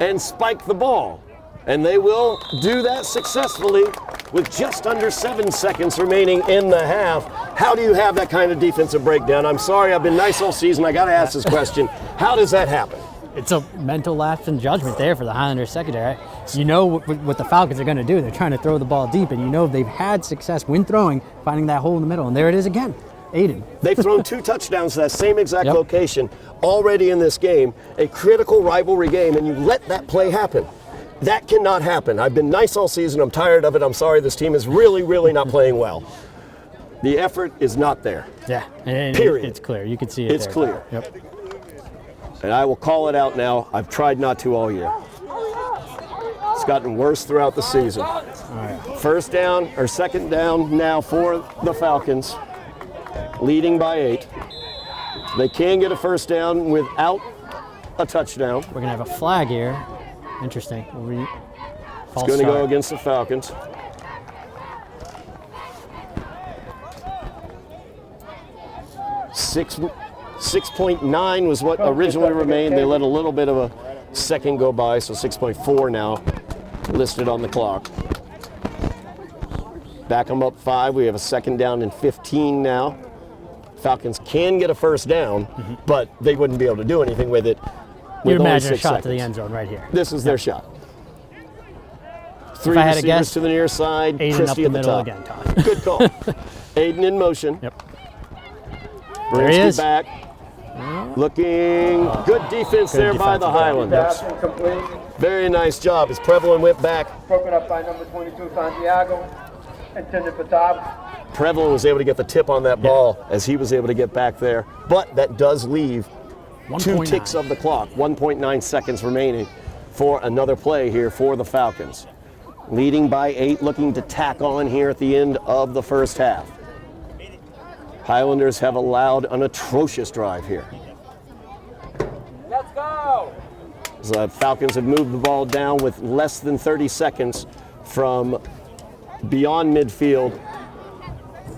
and spike the ball. And they will do that successfully with just under 7 seconds remaining in the half. How do you have that kind of defensive breakdown? I'm sorry, I've been nice all season. I got to ask this question. How does that happen? It's a mental lapse in judgment there for the Highlanders secondary. You know what the Falcons are going to do. They're trying to throw the ball deep, and you know they've had success when throwing, finding that hole in the middle. And there it is again. Aiden. They've thrown 2 touchdowns to that same exact location already in this game, a critical rivalry game, and you let that play happen. That cannot happen. I've been nice all season. I'm tired of it. I'm sorry. This team is really, really not playing well. The effort is not there. Yeah. Period. It's clear. You can see it. It's clear. Yep. And I will call it out now. I've tried not to all year. It's gotten worse throughout the season. All right. 1st down or 2nd down now for the Falcons, leading by 8. They can get a 1st down without a touchdown. We're going to have a flag here. Interesting. It's going to go against the Falcons. Six 6.9 was what originally remained. They let a little bit of a second go by, so 6.4 now listed on the clock. Back them up 5. We have a 2nd down and 15 now. Falcons can get a first down, but they wouldn't be able to do anything with it. You with imagine a 6 shot seconds. to the end zone right here. This is their shot. 3 I had to receivers guess, to the near side. Aiden Christie up the at the middle top. again, Todd. Good call. Aiden in motion. Yep. There he Berinsky is. back. Looking good defense there by the Highlanders. Pass incomplete. Very nice job as Prevalin went back. Broken up by number 22, Santiago. Intended for Todd. Prevalin was able to get the tip on that ball as he was able to get back there. But that does leave 2 1.9. ticks of the clock. 1.9 seconds remaining for another play here for the Falcons. Leading by 8, looking to tack on here at the end of the first half. Highlanders have allowed an atrocious drive here. Let's go! The Falcons have moved the ball down with less than 30 seconds from beyond midfield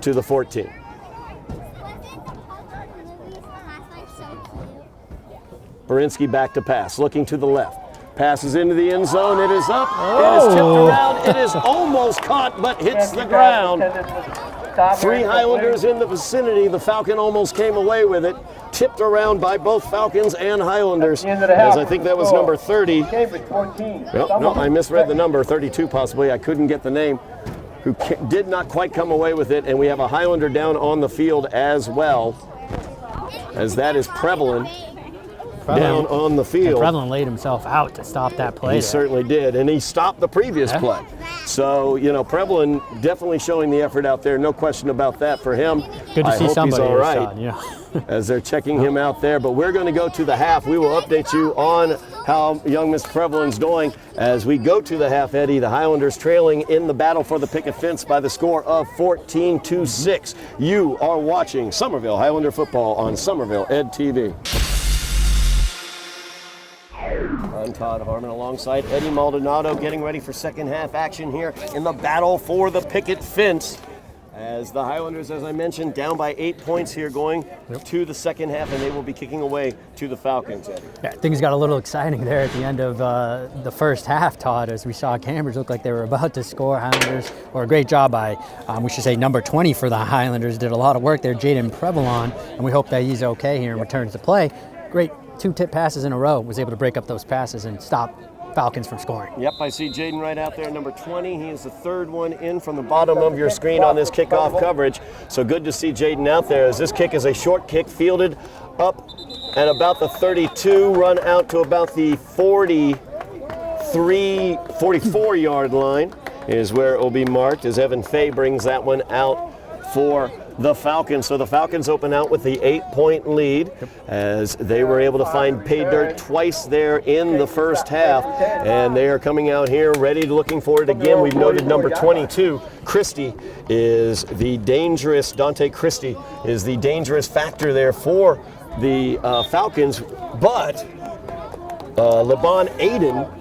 to the 14. Berinsky back to pass, looking to the left. Passes into the end zone. It is up. It is tipped around. It is almost caught, but hits the ground. 3 Highlanders in the vicinity. The Falcon almost came away with it. Tipped around by both Falcons and Highlanders. As I think that was number 30. Cambridge 14. No, I misread the number, 32 possibly. I couldn't get the name. Who did not quite come away with it. And we have a Highlander down on the field as well. As that is Prevalin down on the field. Prevalin laid himself out to stop that play. He there. certainly did, and he stopped the previous play. So, you know, Prevalin definitely showing the effort out there. No question about that for him. Good to I see hope somebody he's all right Todd, yeah. as they're checking him out there. But we're going to go to the half. We will update you on how young Mr. Prevalin's doing as we go to the half, Eddie. The Highlanders trailing in the battle for the picket fence by the score of 14-6. You are watching Somerville Highlander football on Somerville Ed TV. I'm Todd Harmon alongside Eddy Maldonado, getting ready for second half action here in the battle for the picket fence. As the Highlanders, as I mentioned, down by 8 points here going to the second half, and they will be kicking away to the Falcons, Eddie. Yeah, things got a little exciting there at the end of the first half, Todd, as we saw Cambridge look like they were about to score. Highlanders, or a great job by, we should say, number 20 for the Highlanders. Did a lot of work there, Jaden Prevalon, and we hope that he's okay here and returns to play. Great 2 tip passes in a row, was able to break up those passes and stop Falcons from scoring. Yep, I see Jaden right out there, number 20. He is the 3rd one in from the bottom of your screen on this kickoff coverage. So good to see Jaden out there as this kick is a short kick fielded up at about the 32, run out to about the 44-yard line is where it will be marked as Evan Fay brings that one out for the Falcons. So the Falcons open out with the 8-point lead as they were able to find pay dirt twice there in the first half, and they are coming out here ready, looking for it again. We've noted number 22, Christie, is the dangerous, Dante Christie is the dangerous factor there for the Falcons, but Laban Aiden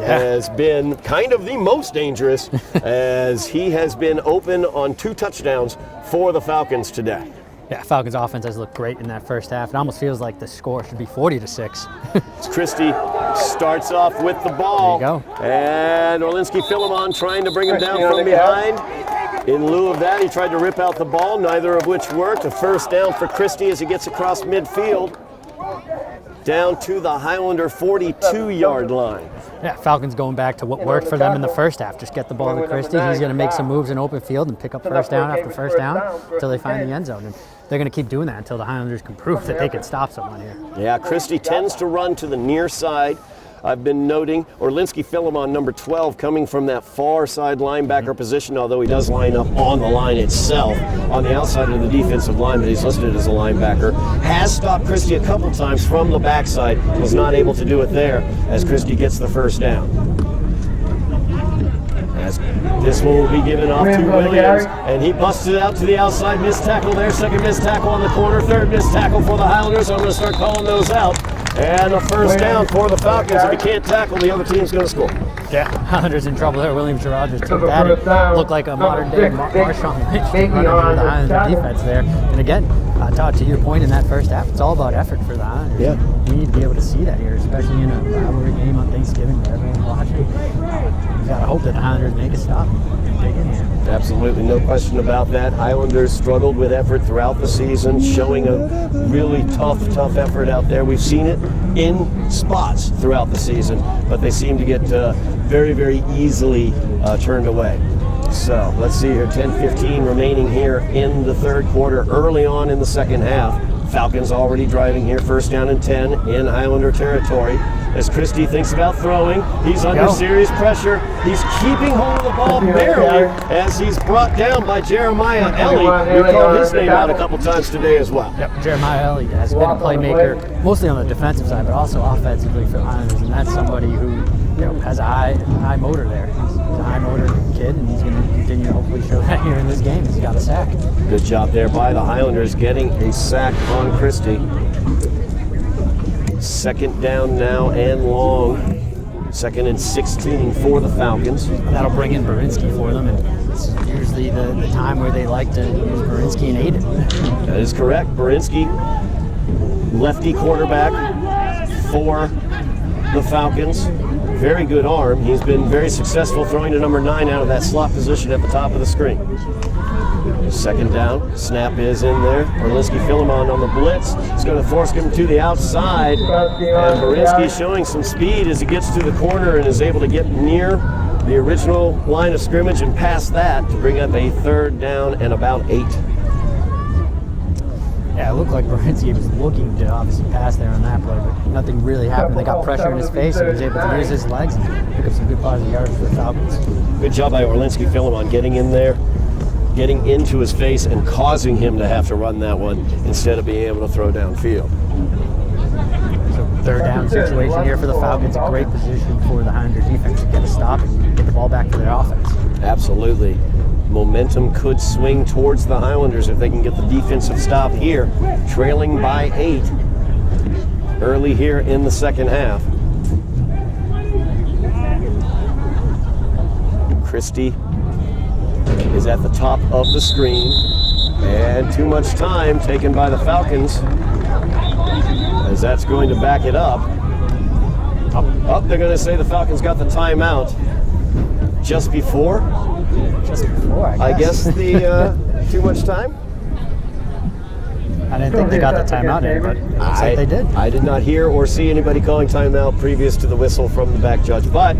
has been kind of the most dangerous as he has been open on 2 touchdowns for the Falcons today. Yeah, Falcons offense has looked great in that first half. It almost feels like the score should be 40-6. Christie starts off with the ball. There you go. And Orlinski Philemon trying to bring him down from behind. In lieu of that, he tried to rip out the ball, neither of which worked. A first down for Christie as he gets across midfield down to the Highlander 42-yard line. Yeah, Falcons going back to what worked for them in the first half. Just get the ball to Christie. He's going to make some moves in open field and pick up first down after first down until they find the end zone. And they're going to keep doing that until the Highlanders can prove that they can stop someone here. Yeah, Christie tends to run to the near side. I've been noting Orlinski Philemon, number 12, coming from that far side linebacker position, although he does line up on the line itself, on the outside of the defensive line, but he's listed as a linebacker. Has stopped Christie a couple times from the backside, was not able to do it there as Christie gets the first down. As this one will be given off to Williams, and he busted it out to the outside, missed tackle there, second missed tackle on the corner, third missed tackle for the Highlanders. I'm going to start calling those out And a first down for the Falcons. If you can't tackle, the other team's going to score. Yeah, Highlanders in trouble there. Williams Rogers took that. It looked like a modern-day Marshawn Lynch running through the Highlander defense there. And again, Todd, to your point in that first half, it's all about effort for the Highlanders. Yeah. We need to be able to see that here, especially in a rivalry game on Thanksgiving where everyone's watching. We've got to hope that the Highlanders make a stop and dig in here. Absolutely, no question about that. Highlanders struggled with effort throughout the season, showing a really tough effort out there. We've seen it in spots throughout the season, but they seem to get very, very easily turned away. So let's see here, 10:15 remaining here in the third quarter, early on in the second half. Falcons already driving here, first down and 10 in Highlander territory. As Christie thinks about throwing, he's under serious pressure. He's keeping hold of the ball barely as he's brought down by Jeremiah Eddy. We called his name out a couple times today as well. Yep, Jeremiah Eddy has been a playmaker, mostly on the defensive side, but also offensively for the Highlanders, and that's somebody who has a high motor there. He's a high motor kid, and he's going to continue to hopefully show that here in this game. He's got a sack. Good job there by the Highlanders getting a sack on Christie. Second down now and long. Second and 16 for the Falcons. That'll bring in Berinsky for them, and it's usually the time where they like to use Berinsky and Aiden. That is correct. Berinsky, lefty quarterback for the Falcons. Very good arm. He's been very successful throwing to number 9 out of that slot position at the top of the screen. Second down, snap is in there. Orlinski Philemon on the blitz. He's going to force him to the outside. And Berinsky showing some speed as he gets to the corner and is able to get near the original line of scrimmage and past that to bring up a third down and about 8. Yeah, it looked like Berinsky was looking to obviously pass there on that play, but nothing really happened. They got pressure in his face, and he was able to use his legs and pick up some good positive yards for the Falcons. Good job by Orlinski Philemon getting in there, getting into his face and causing him to have to run that one instead of being able to throw downfield. So third down situation here for the Falcons, a great position for the Highlander defense to get a stop and get the ball back to their offense. Absolutely. Momentum could swing towards the Highlanders if they can get the defensive stop here, trailing by 8 early here in the second half. Christie is at the top of the screen, and too much time taken by the Falcons, as that's going to back it up. They're going to say the Falcons got the timeout just before. I guess the too much time. I didn't think they got the timeout in, but it looks like they did. I did not hear or see anybody calling timeout previous to the whistle from the back judge, but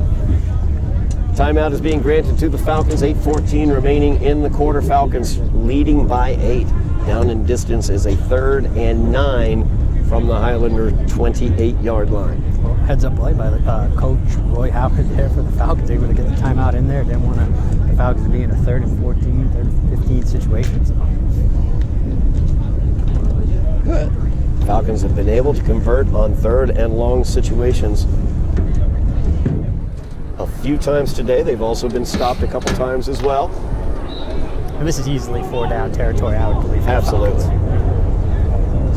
timeout is being granted to the Falcons. 8:14 remaining in the quarter. Falcons leading by 8. Down in distance is a 3rd and 9 from the Highlander 28-yard line. Well, heads up play by Coach Roy Howard there for the Falcons. Able to get the timeout in there. Didn't want the Falcons to be in a 3rd and 14, 3rd and 15 situation. So. Good. Falcons have been able to convert on 3rd and long situations a few times today. They've also been stopped a couple times as well. And this is easily 4-down territory, I would believe. Absolutely.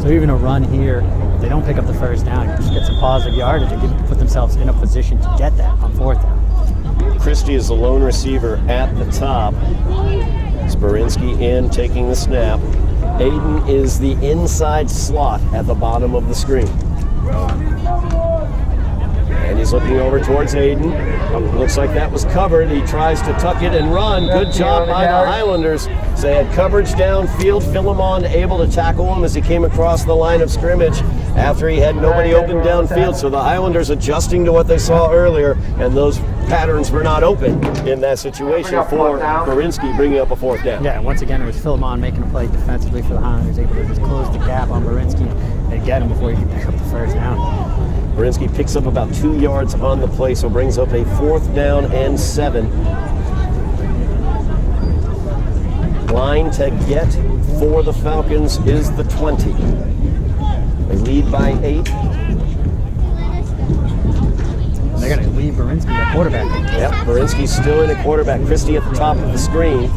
So even a run here, if they don't pick up the first down, just get some positive yardage and put themselves in a position to get that on 4th down. Christie is the lone receiver at the top. Berinsky in, taking the snap. Aiden is the inside slot at the bottom of the screen. And he's looking over towards Aiden. Looks like that was covered. He tries to tuck it and run. Good job by the Highlanders. So they had coverage downfield. Philemon able to tackle him as he came across the line of scrimmage after he had nobody open downfield. So the Highlanders adjusting to what they saw earlier, and those patterns were not open in that situation for Berinsky bringing up a 4th down. Yeah, once again, it was Philemon making a play defensively for the Highlanders, able to just close the gap on Berinsky and get him before he could pick up the first down. Berinsky picks up about 2 yards on the play, so brings up a 4th down and 7. Line to get for the Falcons is the 20. They lead by 8. They're going to leave Berinsky at quarterback. Yep, Berinsky's still in at quarterback. Christie at the top of the screen.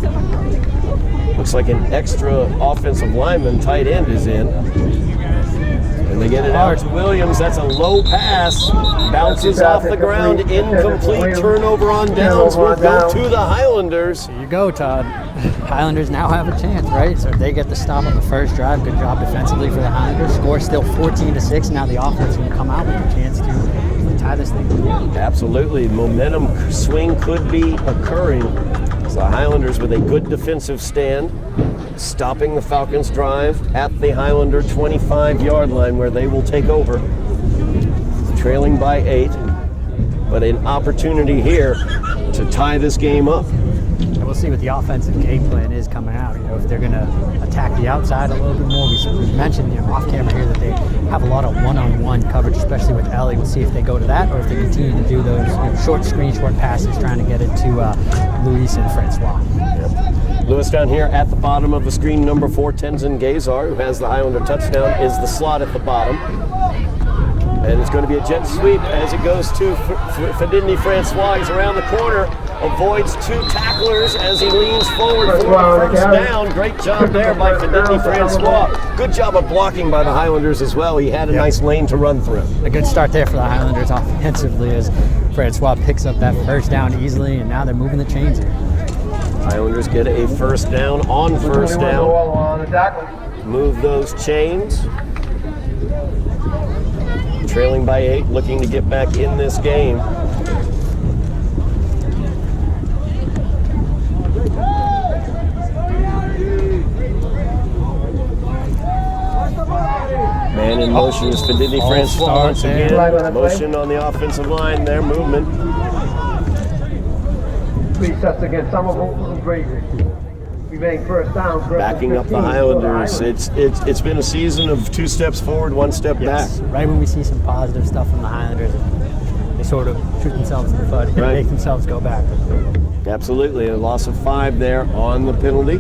Looks like an extra offensive lineman, tight end, is in. And they get it out to Williams. That's a low pass. Bounces off the ground. Incomplete. Turnover on downs. Will go to the Highlanders. Here you go, Todd. Highlanders now have a chance, right? So if they get the stop on the first drive, good job defensively for the Highlanders. Score still 14-6. Now the offense can come out with a chance to tie this thing. Absolutely. Momentum swing could be occurring. So the Highlanders with a good defensive stand, stopping the Falcons' drive at the Highlander 25-yard line where they will take over, trailing by 8, but an opportunity here to tie this game up. And we'll see what the offensive game plan is coming out. You know, if they're going to attack the outside a little bit more. We mentioned, you know, off camera here that they have a lot of one-on-one coverage, especially with Eddy. We'll see if they go to that or if they continue to do those, you know, short screen, short passes, trying to get it to Luis and Francois. Yep. Lewis down here at the bottom of the screen, number 4, Tenzin Gazar, who has the Highlander touchdown, is the slot at the bottom. And it's going to be a jet sweep as it goes to Fedini Francois. He's around the corner, avoids 2 tacklers as he leans forward for the first down. Great job there by Fedini Francois. Good job of blocking by the Highlanders as well. He had a nice lane to run through. A good start there for the Highlanders offensively as Francois picks up that first down easily, and now they're moving the chains here. Highlanders get a first down on first down. Move those chains. Trailing by 8, looking to get back in this game. Man in motion is Fedini Francois once again. Motion on the offensive line there, movement. 3 sets against Somerville and Brady. Remain first down. Backing up the Highlanders. It's been a season of 2 steps forward, 1 step back. Right when we see some positive stuff from the Highlanders, they sort of shoot themselves in the foot and make themselves go back. Absolutely, a loss of 5 there on the penalty.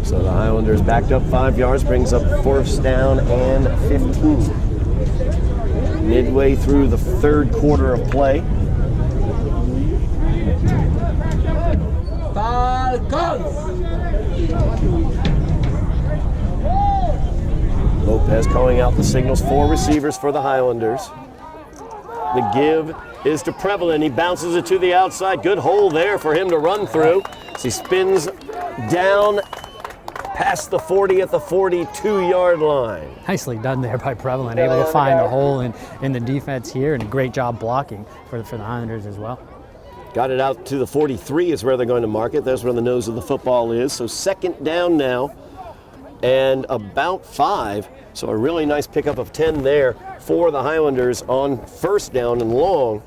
So the Highlanders backed up 5 yards, brings up first down and 15. Midway through the 3rd quarter of play. Falcons! Lopez calling out the signals. 4 receivers for the Highlanders. The give is to Prevalent. He bounces it to the outside. Good hole there for him to run through. As he spins down past the 40 at the 42-yard line. Nicely done there by Prevalent, able to find a hole in the defense here, and a great job blocking for the Highlanders as well. Got it out to the 43 is where they're going to mark it. That's where the nose of the football is. So 2nd down now and about 5. So a really nice pickup of 10 there for the Highlanders on first down and long.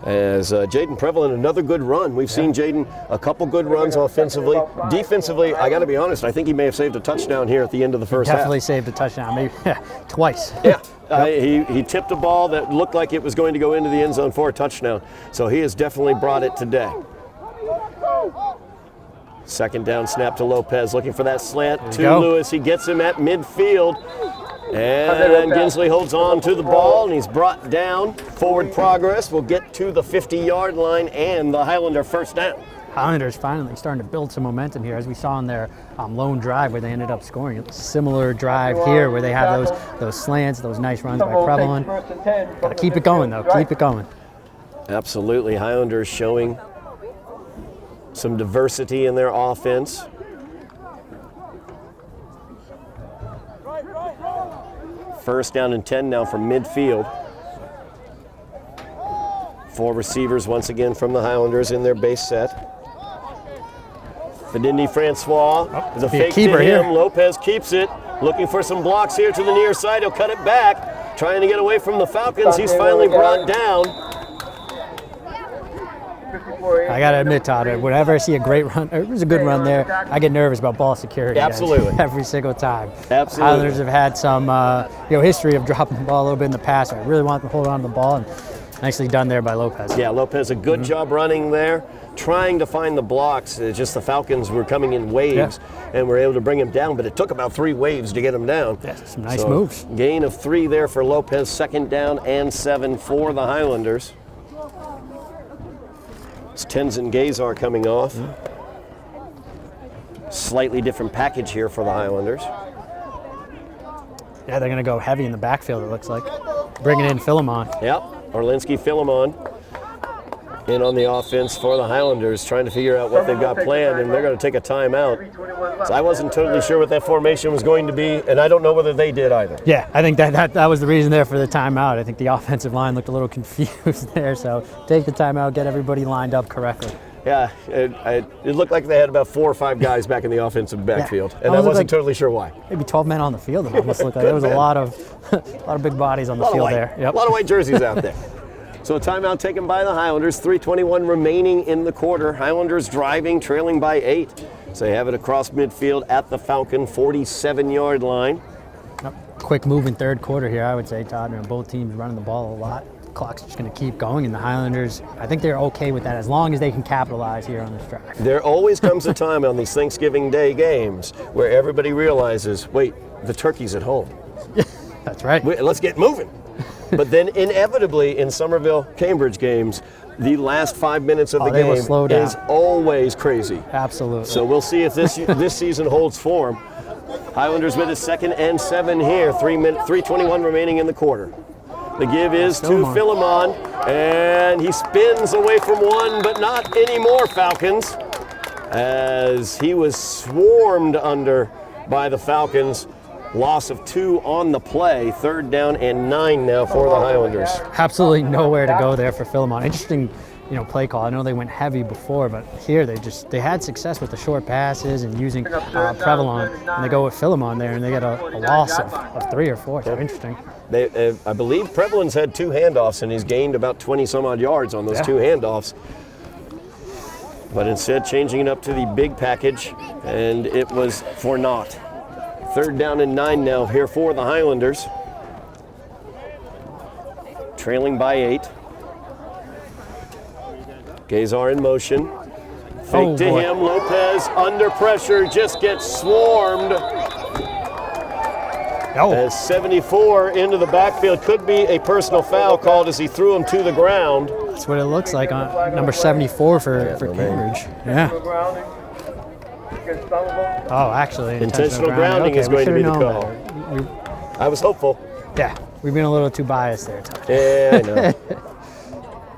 As Jaden Prevalent, another good run. We've seen Jaden a couple good runs offensively. Defensively, I got to be honest, I think he may have saved a touchdown here at the end of the first half. Definitely saved a touchdown, maybe twice. Yeah. He tipped a ball that looked like it was going to go into the end zone for a touchdown. So he has definitely brought it today. 2nd down snap to Lopez, looking for that slant to Lewis. He gets him at midfield. And Gensley holds on to the ball, and he's brought down. Forward progress will get to the 50-yard line and the Highlander first down. Highlanders finally starting to build some momentum here, as we saw in their lone drive where they ended up scoring. A similar drive here where they have those slants, those nice runs by Prevalent. Got to keep it going, though. Keep it going. Absolutely. Highlanders showing some diversity in their offense. First down and 10 now from midfield. 4 receivers once again from the Highlanders in their base set. Fedini Francois is a fake to him. Here. Lopez keeps it. Looking for some blocks here to the near side. He'll cut it back. Trying to get away from the Falcons. He's finally brought down. I got to admit, Todd, whenever I see a great run, it was a good run there, I get nervous about ball security. Absolutely. Every single time. Absolutely. Highlanders have had some history of dropping the ball a little bit in the past. I really want them to hold on to the ball, and nicely done there by Lopez. Yeah, Lopez, a good job running there, trying to find the blocks. It's just the Falcons were coming in waves and were able to bring him down, but it took about 3 waves to get him down. Yeah, some nice moves. Gain of 3 there for Lopez, 2nd down and 7 for the Highlanders. It's Tenzin Gazar coming off. Slightly different package here for the Highlanders. Yeah, they're going to go heavy in the backfield, it looks like. Bringing in Philemon. Yep, Orlinski Philemon in on the offense for the Highlanders, trying to figure out what they've got planned, and they're going to take a timeout. So I wasn't totally sure what that formation was going to be, and I don't know whether they did either. Yeah, I think that was the reason there for the timeout. I think the offensive line looked a little confused there, so take the timeout, get everybody lined up correctly. Yeah, it looked like they had about 4 or 5 guys back in the offensive backfield, and I wasn't totally sure why. Maybe 12 men on the field. It almost looked like there was a lot of big bodies on the field there. Yep. A lot of white jerseys out there. So a timeout taken by the Highlanders. 3:21 remaining in the quarter. Highlanders driving, trailing by 8. So they have it across midfield at the Falcon 47-yard line. Quick move in third quarter here, I would say, Todd. Both teams running the ball a lot. Clock's just going to keep going, and the Highlanders, I think they're okay with that as long as they can capitalize here on this drive. There always comes a time on these Thanksgiving Day games where everybody realizes, wait, the turkey's at home. That's right. Let's get moving. But then inevitably in Somerville, Cambridge games, the last 5 minutes of the game is always crazy. Absolutely. So we'll see if this season holds form. Highlanders with a 2nd and 7 here, 3:21 remaining in the quarter. The give is to Philemon, and he spins away from one, but not anymore, Falcons, as he was swarmed under by the Falcons. Loss of 2 on the play. 3rd down and 9 now for the Highlanders. Absolutely nowhere to go there for Philemon. Interesting, play call. I know they went heavy before, but here they had success with the short passes and using Prevalon, and they go with Philemon there, and they get a loss of 3 or 4. So interesting. I believe Prevalon's had 2 handoffs, and he's gained about 20 some odd yards on those 2 handoffs. But instead changing it up to the big package, and it was for naught. 3rd down and 9 now here for the Highlanders. Trailing by 8. Gazar in motion. Fake to him. Lopez under pressure, just gets swarmed. As 74 into the backfield. Could be a personal foul called as he threw him to the ground. That's what it looks like on number 74 for Cambridge. Yeah. Oh, actually. Intentional grounding is going to be the call. I was hopeful. Yeah, we've been a little too biased there, Todd. Yeah, I know.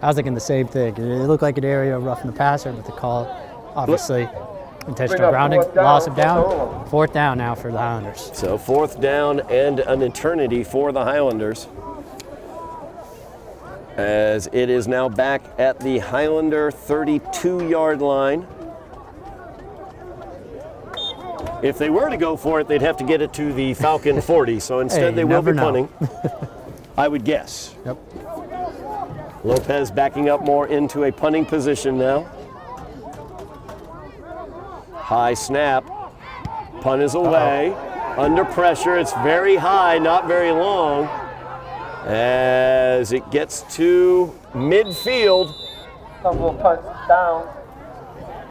I was thinking the same thing. It looked like an area of roughing the passer, but the call, obviously, intentional grounding, loss of down. 4th down now for the Highlanders. So 4th down and an eternity for the Highlanders, as it is now back at the Highlander 32-yard line. If they were to go for it, they'd have to get it to the Falcon 40, so instead they will be punting, I would guess. Yep. Lopez backing up more into a punting position now. High snap. Punt is away. Under pressure. It's very high, not very long. As it gets to midfield. Couple of punts down.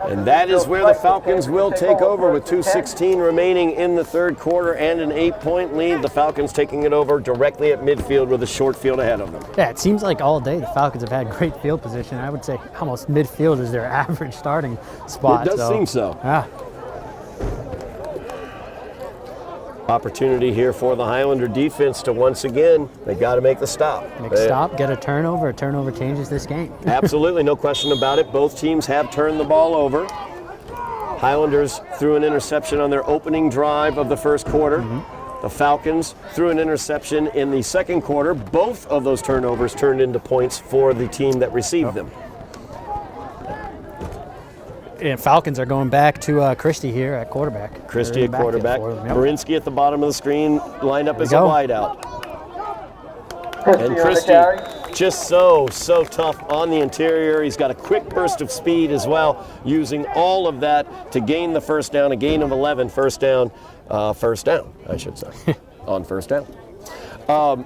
And that is where the Falcons will take over with 2:16 remaining in the 3rd quarter and an 8-point lead. The Falcons taking it over directly at midfield with a short field ahead of them. Yeah, it seems like all day the Falcons have had great field position. I would say almost midfield is their average starting spot. It does seem so. Yeah. Opportunity here for the Highlander defense to once again, they got to make the stop. Make a stop, get a turnover. A turnover changes this game. Absolutely, no question about it. Both teams have turned the ball over. Highlanders threw an interception on their opening drive of the 1st quarter. The Falcons threw an interception in the 2nd quarter. Both of those turnovers turned into points for the team that received them. And Falcons are going back to Christie here at quarterback. Christie at quarterback. Borinsky at the bottom of the screen, lined up as a wideout. And Christie just so tough on the interior. He's got a quick burst of speed as well, using all of that to gain the 1st down, a gain of 11, first down, I should say, on 1st down.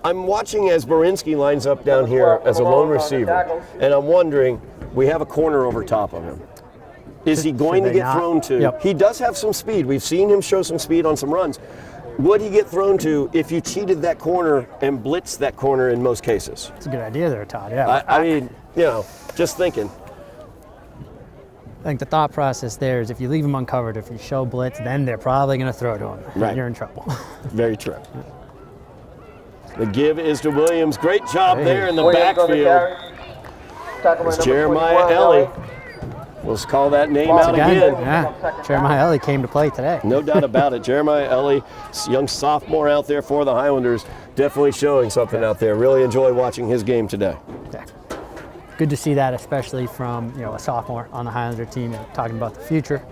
I'm watching as Borinsky lines up down here as a lone receiver, and I'm wondering, we have a corner over top of him. Is he going to get thrown to? Yep. He does have some speed. We've seen him show some speed on some runs. Would he get thrown to if you cheated that corner and blitzed that corner in most cases? That's a good idea there, Todd. Yeah. I mean, just thinking. I think the thought process there is if you leave them uncovered, if you show blitz, then they're probably going to throw to him. Right. You're in trouble. Very true. The give is to Williams. Great job there in the Williams on the backfield. carry. Tackle by It's number Jeremiah 21, Ellie. Let's call that name out Again, again. yeah. Jeremiah Ellie came to play today. No doubt about it. Jeremiah Ellie, young sophomore out there for the Highlanders, definitely showing something out there. Really enjoy watching his game today. Yeah. Good to see that, especially from a sophomore on the Highlander team, talking about the future.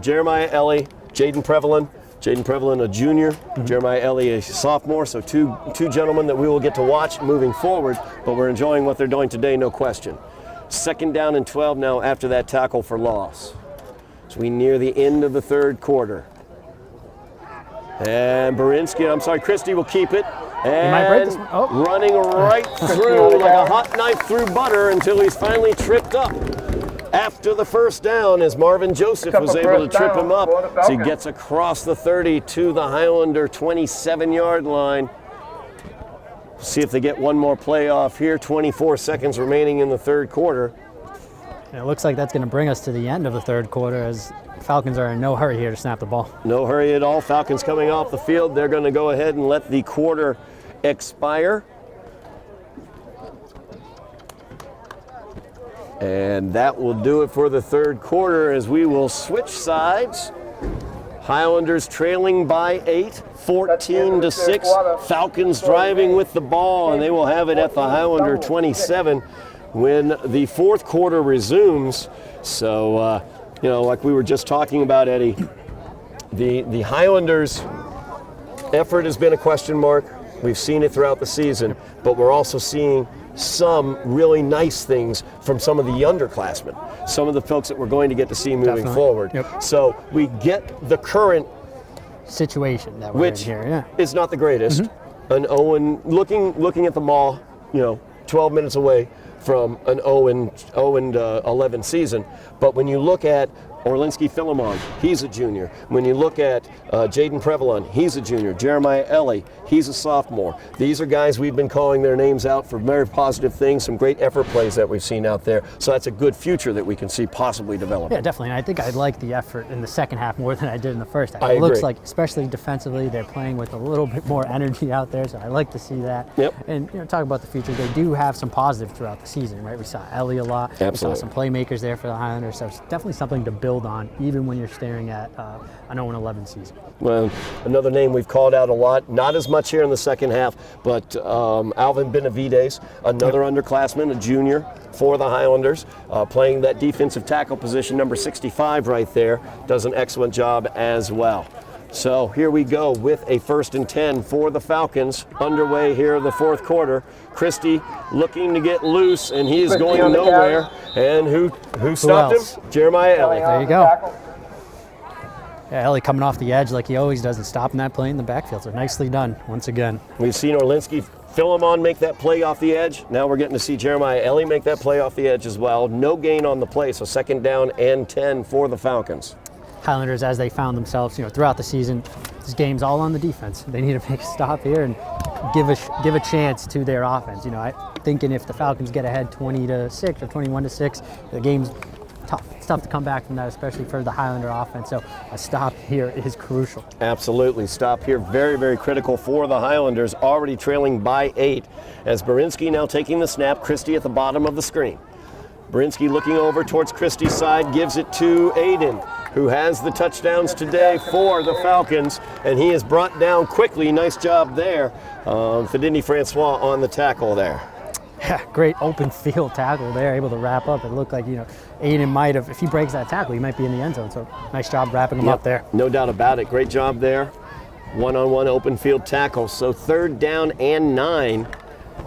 Jeremiah Ellie, Jaden Prevalin, a junior, Jeremiah Ellie, a sophomore, so two gentlemen that we will get to watch moving forward, but we're enjoying what they're doing today, no question. 2nd down and 12 now after that tackle for loss. As we near the end of the 3rd quarter. And Christie will keep it. And might break this one. Oh. Running right through like a hot knife through butter until he's finally tripped up. After the 1st down, as Marvin Joseph was able to trip him up, so he gets across the 30 to the Highlander 27-yard line. See if they get one more play off here. 24 seconds remaining in the 3rd quarter. And it looks like that's going to bring us to the end of the 3rd quarter, as Falcons are in no hurry here to snap the ball. No hurry at all. Falcons coming off the field. They're going to go ahead and let the quarter expire. And that will do it for the 3rd quarter, as we will switch sides. Highlanders trailing by 8, 14-6. Falcons driving with the ball, and they will have it at the Highlander 27 when the 4th quarter resumes. So, like we were just talking about, Eddie, the Highlanders' effort has been a question mark. We've seen it throughout the season, but we're also seeing some really nice things from some of the underclassmen, some of the folks that we're going to get to see moving forward. Yep. So we get the current situation that we're in here. is not the greatest. An Owen looking at the Maul, 12 minutes away from an 0-11 season. But when you look at Orlinski Philemon, he's a junior. When you look at Jaden Prevalin, he's a junior. Jeremiah Ellie, he's a sophomore. These are guys we've been calling their names out for very positive things, some great effort plays that we've seen out there. So that's a good future that we can see possibly develop. Yeah, definitely. And I think I like the effort in the 2nd half more than I did in the 1st half. I it looks agree. like, especially defensively, they're playing with a little bit more energy out there, so I like to see that. Yep. And talk about the future, they do have some positives throughout the season, right? We saw Ellie a lot. Absolutely. We saw some playmakers there for the Highlanders, so it's definitely something to build on, even when you're staring at an 0-11 season. Well, another name we've called out a lot, not as much here in the 2nd half, but Alvin Benavides, another underclassman, a junior for the Highlanders, playing that defensive tackle position, number 65 right there, does an excellent job as well. So here we go with a 1st and 10 for the Falcons, underway here in the 4th quarter. Christie looking to get loose, and he is going nowhere. And who stopped him? Jeremiah Ellie. There you go. Yeah, Ellie coming off the edge like he always does and stopping that play in the backfield. So nicely done once again. We've seen Orlinski Philemon make that play off the edge. Now we're getting to see Jeremiah Ellie make that play off the edge as well. No gain on the play, so 2nd down and 10 for the Falcons. Highlanders, as they found themselves, throughout the season, this game's all on the defense. They need to make a stop here and give a chance to their offense. I'm thinking if the Falcons get ahead 20-6 or 21-6, the game's tough. It's tough to come back from that, especially for the Highlander offense. So a stop here is crucial. Absolutely, stop here, very, very critical for the Highlanders, already trailing by 8. As Berinsky now taking the snap, Christie at the bottom of the screen. Berinsky looking over towards Christie's side, gives it to Aiden, who has the touchdowns today for the Falcons, and he is brought down quickly. Nice job there. Fedini Francois on the tackle there. Yeah, great open field tackle there, able to wrap up. It looked like, Aiden might have, if he breaks that tackle, he might be in the end zone. So nice job wrapping him up there. No doubt about it. Great job there. One-on-one open field tackle. So 3rd down and 9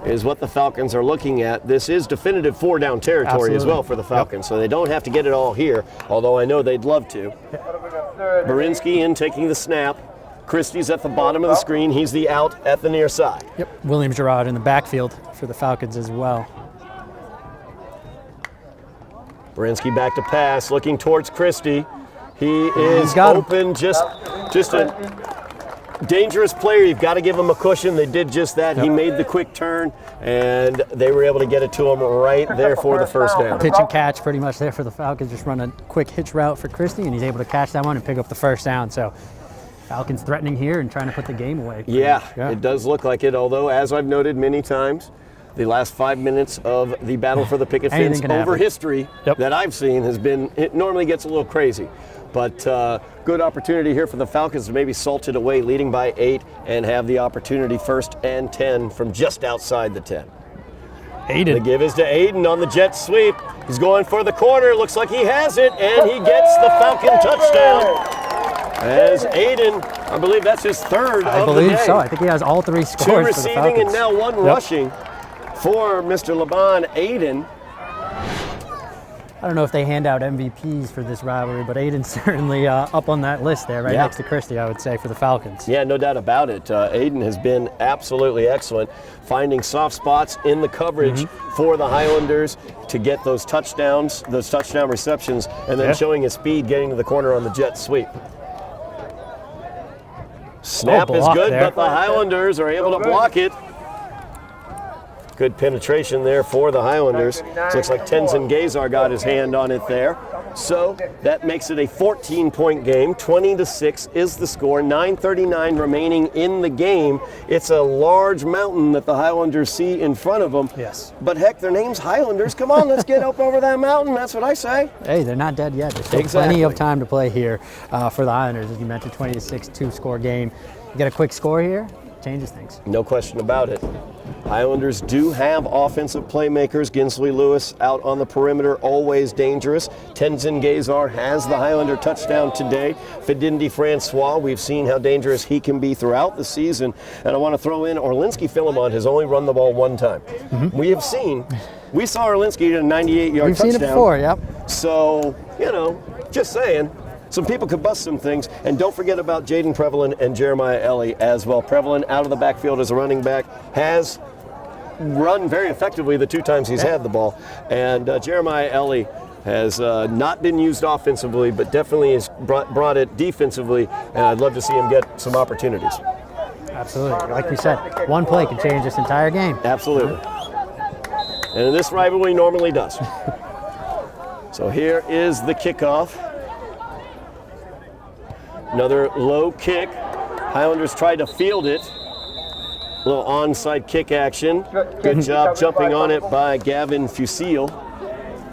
is what the Falcons are looking at. This is definitive 4-down territory as well for the Falcons, so they don't have to get it all here, although I know they'd love to. Berinsky in taking the snap. Christie's at the bottom of the screen. He's the out at the near side. Yep, William Girard in the backfield for the Falcons as well. Berinsky back to pass, looking towards Christie. He is open, just Dangerous player, you've got to give him a cushion. They did just that. He made the quick turn, and they were able to get it to him right there for the first down. Pitch and catch pretty much there for the Falcons. Just run a quick hitch route for Christie, and he's able to catch that one and pick up the first down. So Falcons threatening here and trying to put the game away. Yeah, it does look like it, although, as I've noted many times, the last 5 minutes of the battle for the picket fence over history that I've seen has been, it normally gets a little crazy. But good opportunity here for the Falcons to maybe salt it away, leading by 8, and have the opportunity 1st and 10 from just outside the 10. Aiden. The give is to Aiden on the jet sweep. He's going for the corner. Looks like he has it, and he gets the Falcon touchdown. As Aiden, I believe that's his third of the day. I believe so. I think he has all 3 scores. 2 receiving and now 1 rushing for Mr. Laban Aiden. I don't know if they hand out MVPs for this rivalry, but Aiden's certainly up on that list there, right next to Christie, I would say, for the Falcons. Yeah, no doubt about it. Aiden has been absolutely excellent, finding soft spots in the coverage for the Highlanders to get those touchdowns, those touchdown receptions, and then showing his speed getting to the corner on the jet sweep. Snap is good, but the Highlanders are able to block it. Good penetration there for the Highlanders. It looks like Tenzin Gazar got his hand on it there. So that makes it a 14-point game. 20-6 is the score. 9:39 remaining in the game. It's a large mountain that the Highlanders see in front of them. Yes. But heck, their name's Highlanders. Come on, let's get up over that mountain. That's what I say. Hey, they're not dead yet. There's still plenty of time to play here for the Highlanders. As you mentioned, 20-6, 2-score game. You get a quick score here, changes things. No question about it. Highlanders do have offensive playmakers. Ginsley Lewis out on the perimeter, always dangerous. Tenzin Gazar has the Highlander touchdown today. Fidindi Francois, we've seen how dangerous he can be throughout the season. And I want to throw in Orlinski Philemon has only run the ball 1 time. We saw Orlinski get a 98-yard touchdown. We've seen it before, yep. So, just saying. Some people could bust some things. And don't forget about Jaden Prevalin and Jeremiah Ellie as well. Prevalin out of the backfield as a running back has run very effectively the 2 times he's had the ball. And Jeremiah Ellie has not been used offensively, but definitely has brought it defensively. And I'd love to see him get some opportunities. Absolutely. Like we said, 1 play can change this entire game. Absolutely. And this rivalry normally does. So here is the kickoff. Another low kick. Highlanders tried to field it. A little onside kick action. Good job jumping on it by Gavin Fusil.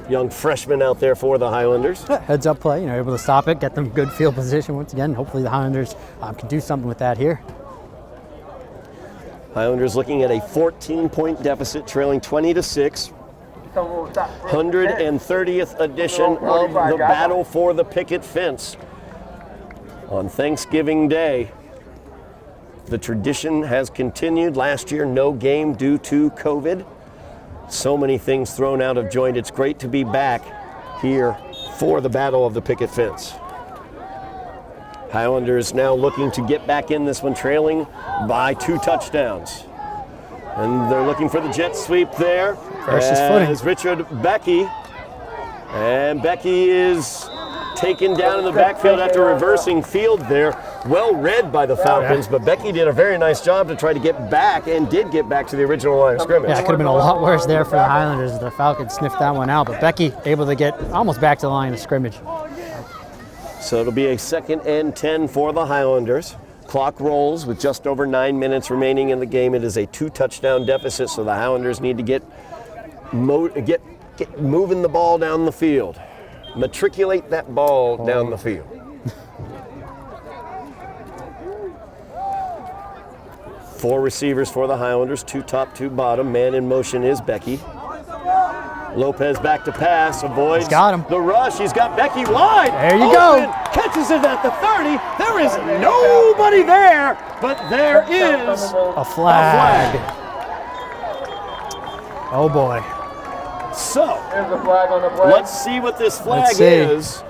Young freshman out there for the Highlanders. Heads up play, able to stop it, get them good field position once again. Hopefully the Highlanders can do something with that here. Highlanders looking at a 14-point deficit, trailing 20-6. 130th edition of the battle for the picket fence. On Thanksgiving Day, the tradition has continued. Last year, no game due to COVID. So many things thrown out of joint. It's great to be back here for the battle of the picket fence. Highlanders now looking to get back in this one, trailing by 2 touchdowns. And they're looking for the jet sweep there. Versus footing. As Richard Becky. And Becky is taken down in the backfield after reversing field there. Well read by the Falcons, but Becky did a very nice job to try to get back and did get back to the original line of scrimmage. Yeah, it could have been a lot worse there for the Highlanders. The Falcons sniffed that one out, but Becky able to get almost back to the line of scrimmage. So it'll be a 2nd and 10 for the Highlanders. Clock rolls with just over 9 minutes remaining in the game. It is a 2-touchdown deficit, so the Highlanders need to get moving the ball down the field. Matriculate that ball down the field. Four receivers for the Highlanders, 2 top, 2 bottom. Man in motion is Becky. Lopez back to pass, avoids the rush. He's got Becky wide. There you go. Catches it at the 30. There is nobody there, but there is a flag. Oh boy. So, let's see what this flag is.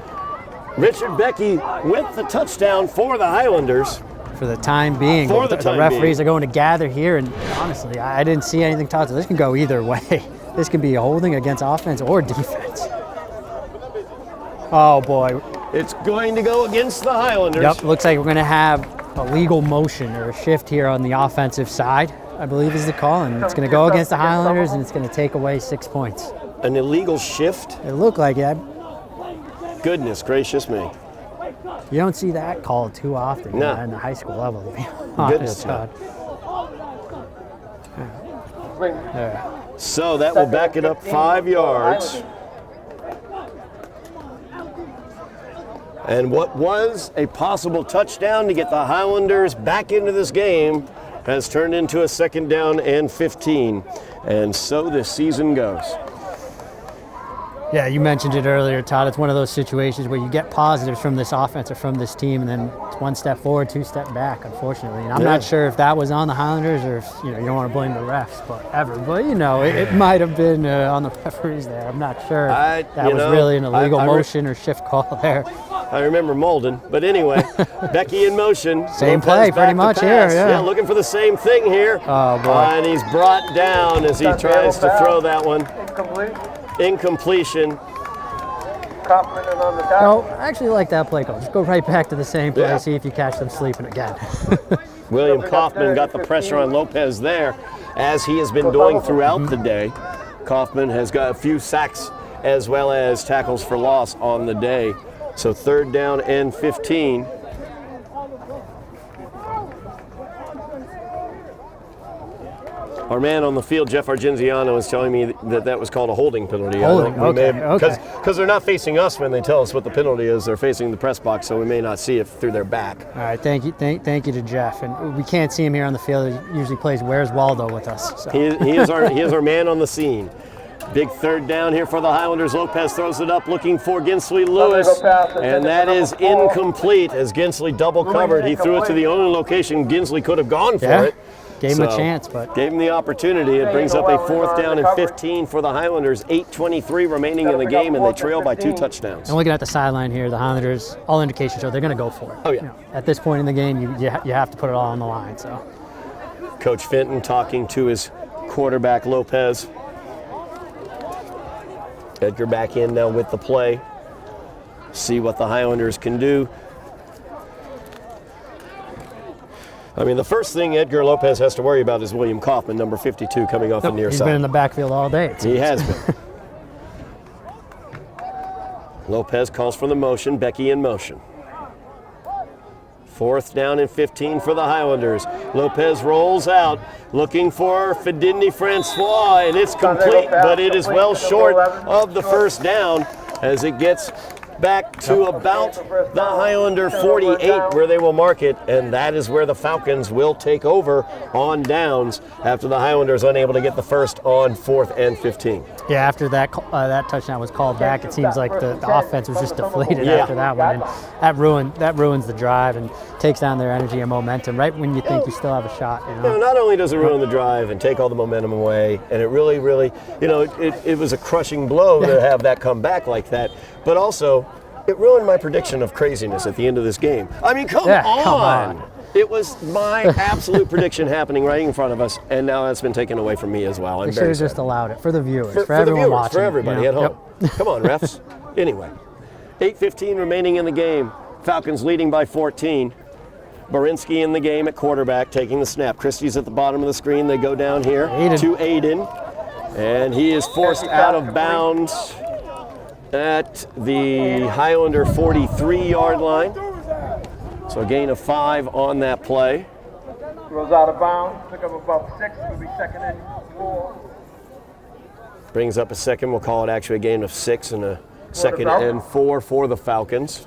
Richard Becky with the touchdown for the Highlanders. For the time being. The referees are going to gather here, and honestly, I didn't see anything taught. So this can go either way. This can be a holding against offense or defense. Oh boy. It's going to go against the Highlanders. Yep, looks like we're going to have a legal motion or a shift here on the offensive side, I believe is the call, and it's going to go against the Highlanders, and it's going to take away 6 points. An illegal shift? It looked like it. Goodness gracious me. You don't see that called too often in the high school level, to be honest. Todd. So that will back it up 5 yards. And what was a possible touchdown to get the Highlanders back into this game has turned into a 2nd down and 15. And so the season goes. Yeah, you mentioned it earlier, Todd. It's one of those situations where you get positives from this offense or from this team, and then it's 1 step forward, 2 step back, unfortunately. And I'm not sure if that was on the Highlanders or if, you don't want to blame the refs, but it might have been on the referees there. I'm not sure if that was really an illegal motion or shift call there. I remember Malden, but anyway, Becky in motion. Same play, pretty much here. Yeah, looking for the same thing here. Oh boy! And he's brought down as he tries to throw that one. Incompletion. Kaufman is on the tackle. No, I actually like that play call. Just go right back to the same play, see if you catch them sleeping again. William Kaufman got the pressure on Lopez there, as he has been doing throughout the day. Kaufman has got a few sacks as well as tackles for loss on the day. So 3rd down and 15. Our man on the field, Jeff Argenziano, is telling me that was called a holding penalty. Holding, okay. Because they're not facing us when they tell us what the penalty is. They're facing the press box, so we may not see it through their back. All right, thank you to Jeff. And we can't see him here on the field. He usually plays Where's Waldo with us. So. He is our man on the scene. Big 3rd down here for the Highlanders. Lopez throws it up looking for Ginsley Lewis, and that is incomplete as Ginsley double covered. He threw it to the only location Ginsley could have gone for it. Gave him a chance, but gave him the opportunity. It brings up a 4th down and 15 for the Highlanders. 8:23 remaining in the game, and they trail by 2 touchdowns. And looking at the sideline here, the Highlanders, all indications show they're going to go for it. Oh yeah. At this point in the game, you have to put it all on the line. So, Coach Fenton talking to his quarterback Lopez. Edgar back in now with the play. See what the Highlanders can do. I mean, the first thing Edgar Lopez has to worry about is William Kaufman, number 52, coming off the near side. He's been in the backfield all day. He has been. Lopez calls for the motion. Becky in motion. 4th down and 15 for the Highlanders. Lopez rolls out, looking for Fidini Francois, and it's complete, but it is well short of the 1st down as it gets back to about the Highlander 48 where they will mark it, and that is where the Falcons will take over on downs after the Highlanders unable to get the first on 4th and 15. Yeah, after that touchdown was called back, it seems like the offense was just deflated after that one, and that ruins the drive and takes down their energy and momentum right when you think you still have a shot. Not only does it ruin the drive and take all the momentum away, and it really, it was a crushing blow to have that come back like that, but also it ruined my prediction of craziness at the end of this game. I mean, come on. It was my absolute prediction happening right in front of us, and now it's been taken away from me as well. They should have just allowed it for the viewers, for everyone watching. For everybody at home. Come on, refs. Anyway, 8:15 remaining in the game. Falcons leading by 14. Borinsky in the game at quarterback, taking the snap. Christie's at the bottom of the screen. They go down here to Aiden, and he is forced out of bounds at the Highlander 43-yard line. So a gain of 5 on that play. Goes out of bounds, pick up about 6, will be 2nd and 4. Brings up a second, we'll call it actually a gain of 6 and a 2nd and 4 for the Falcons.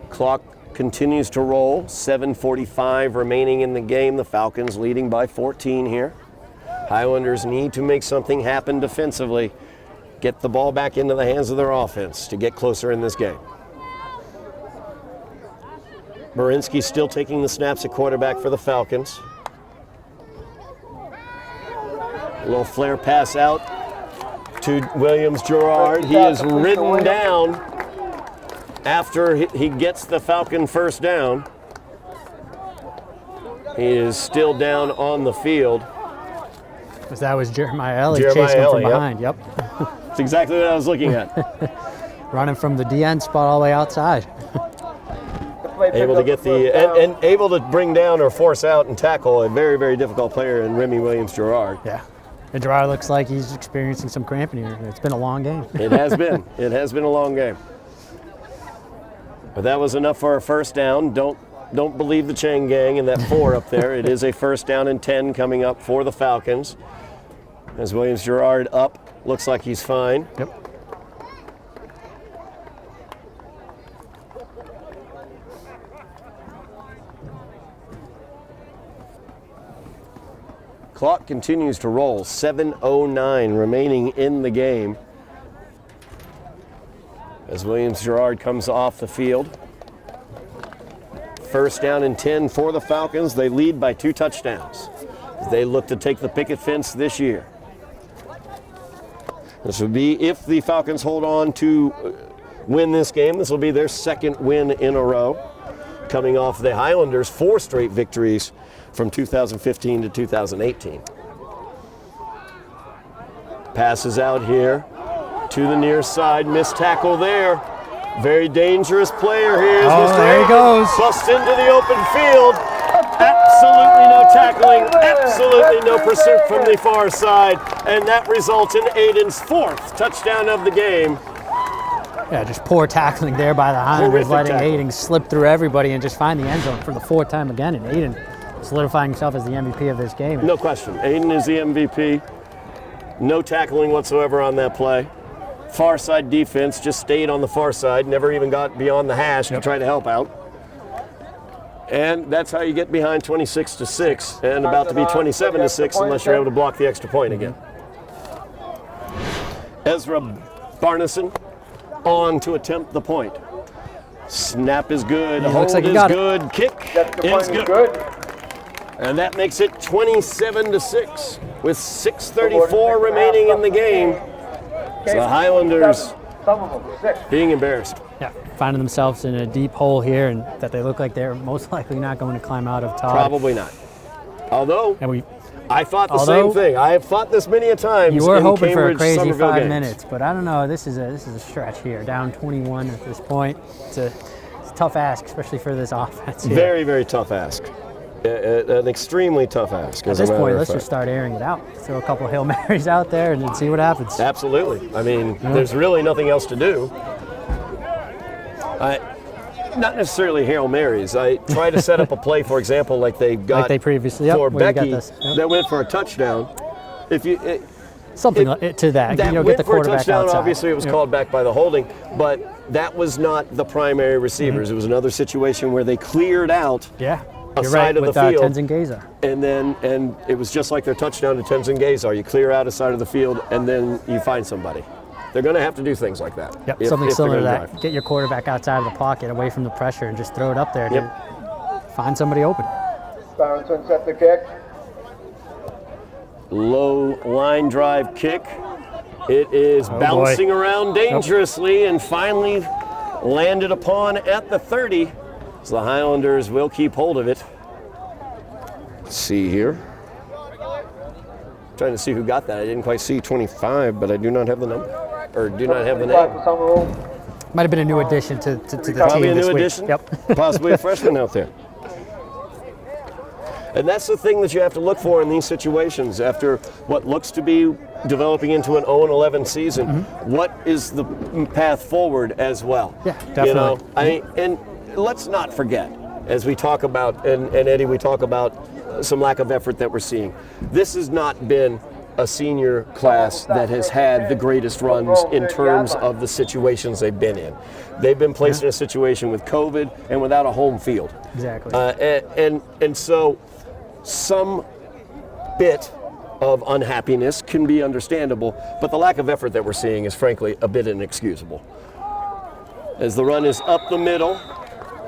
Clock continues to roll, 7:45 remaining in the game. The Falcons leading by 14 here. Highlanders need to make something happen defensively. Get the ball back into the hands of their offense to get closer in this game. Borinsky still taking the snaps at quarterback for the Falcons. A little flare pass out to Williams-Gerard. He is ridden down after he gets the Falcon first down. He is still down on the field. Because that was Jeremiah Ellie chasing him from behind. Yep. That's exactly what I was looking at. Running from the DN spot all the way outside. The play able to get and able to bring down or force out and tackle a very, very difficult player in Remy Williams-Gerard. Yeah. And Gerard looks like he's experiencing some cramping here. It's been a long game. It has been. It has been a long game. But that was enough for a first down. Don't believe the chain gang in that 4 up there. It is a first down and 10 coming up for the Falcons. As Williams-Gerard up, looks like he's fine. Yep. Clock continues to roll. 7:09 remaining in the game. As Williams-Gerard comes off the field. First down and 10 for the Falcons. They lead by 2 touchdowns. They look to take the picket fence this year. This would be, if the Falcons hold on to win this game, this will be their 2nd win in a row. Coming off the Highlanders' 4 straight victories from 2015 to 2018. Passes out here to the near side. Missed tackle there. Very dangerous player here. There he goes. Busts into the open field. Absolutely no tackling. Absolutely no pursuit from the far side. And that results in Aiden's 4th touchdown of the game. Yeah, just poor tackling there by the Highlanders, letting tackle. Aiden slip through everybody and just find the end zone for the 4th time again. And Aiden solidifying himself as the MVP of this game. No question. Aiden is the MVP. No tackling whatsoever on that play. Far side defense just stayed on the far side, never even got beyond the hash to try to help out. And that's how you get behind 26-6 and about to be 27-6 unless you're able to block the extra point again. Ezra Barneson on to attempt the point. Snap is good, hold looks like he is got it. good, kick is good. And that makes it 27-6 with 6:34 remaining in the game. So the Highlanders being embarrassed. Yeah, finding themselves in a deep hole here, and that they look like they're most likely not going to climb out of. Todd. Probably not. Although, And I thought the same thing. I have thought this many a times. you were in hoping for a Cambridge, crazy Somerville 5 games. minutes, but I don't know. This is a stretch here. Down 21 at this point. It's a tough ask, especially for this offense. Here. Very, very tough ask. An extremely tough ask. At this point, let's just start airing it out. Throw a couple Hail Marys out there and then see what happens. Absolutely. I mean, there's really nothing else to do. Not necessarily Hail Marys. I try to set up a play, for example, like they got Like they previously, for Becky that went for a touchdown. If you something to that, that get went the for a quarterback touchdown, outside. obviously it was called back by the holding, but that was not the primary receivers. It was another situation where they cleared out Yeah, a you're side right, of with the field. Tenzin Gaza. And it was just like their touchdown to Tenzin Gazar. You clear out a side of the field and then you find somebody. They're going to have to do things like that. Yep, if something they're similar to gonna that. drive. Get your quarterback outside of the pocket, away from the pressure, and just throw it up there to find somebody open. Barrington set the kick. Low line drive kick. It is bouncing around dangerously and finally landed upon at the 30. So the Highlanders will keep hold of it. Let's see here. Trying to see who got that. I didn't quite see 25, but I do not have the number. Or do not have the name. Might have been a new addition to the Probably team a this new week. addition. Yep. Possibly a freshman out there. And that's the thing that you have to look for in these situations after what looks to be developing into an 0-11 season. What is the path forward as well? Yeah, definitely. You know, and let's not forget, as we talk about, and Eddie, we talk about some lack of effort that we're seeing. This has not been a senior class that has had the greatest runs in terms of the situations they've been in. They've been placed in a situation with COVID and without a home field. Exactly. And so some bit of unhappiness can be understandable, but the lack of effort that we're seeing is frankly a bit inexcusable. As the run is up the middle,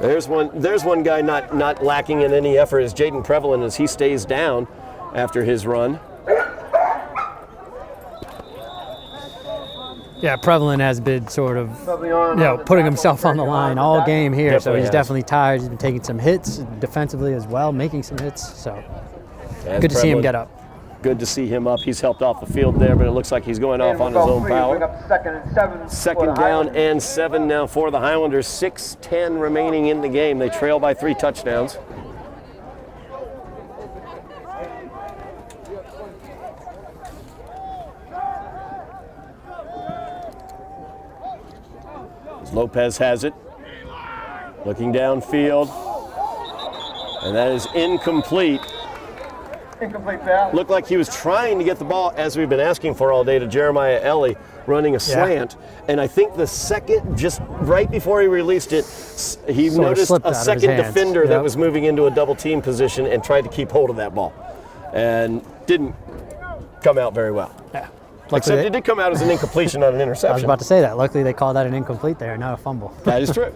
there's one guy not lacking in any effort is Jaden Prevalent as he stays down after his run. Yeah, Prevalent has been sort of, putting himself on the line all game here. So he's definitely tired. He's been taking some hits defensively as well, making some hits. So good to see him get up. Good to see him up. He's helped off the field there, but it looks like he's going off on his own power. Second down and 7 now for the Highlanders. 6:10 remaining in the game. They trail by 3 touchdowns. Lopez has it. Looking downfield. And that is incomplete. Incomplete pass. Looked like he was trying to get the ball, as we've been asking for all day, to Jeremiah Eddy, running a slant. And I think the second, just right before he released it, he noticed a second defender that was moving into a double team position and tried to keep hold of that ball. And didn't come out very well. Yeah. Except it did come out as an incompletion on an interception. I was about to say that. Luckily, they called that an incomplete there, not a fumble. That is true.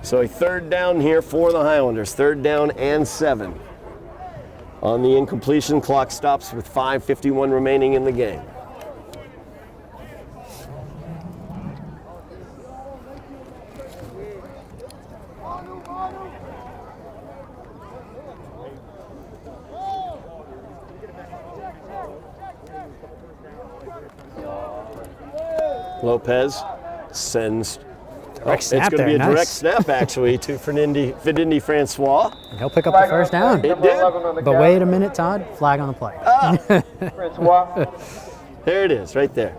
So a third down here for the Highlanders. 3rd down and 7. On the incompletion, clock stops with 5:51 remaining in the game. Lopez sends. It's going to be a direct snap, actually, to Fidindi Francois. And he'll pick up the first down. It did. But wait a minute, Todd. Flag on the play. Francois. There it is, right there.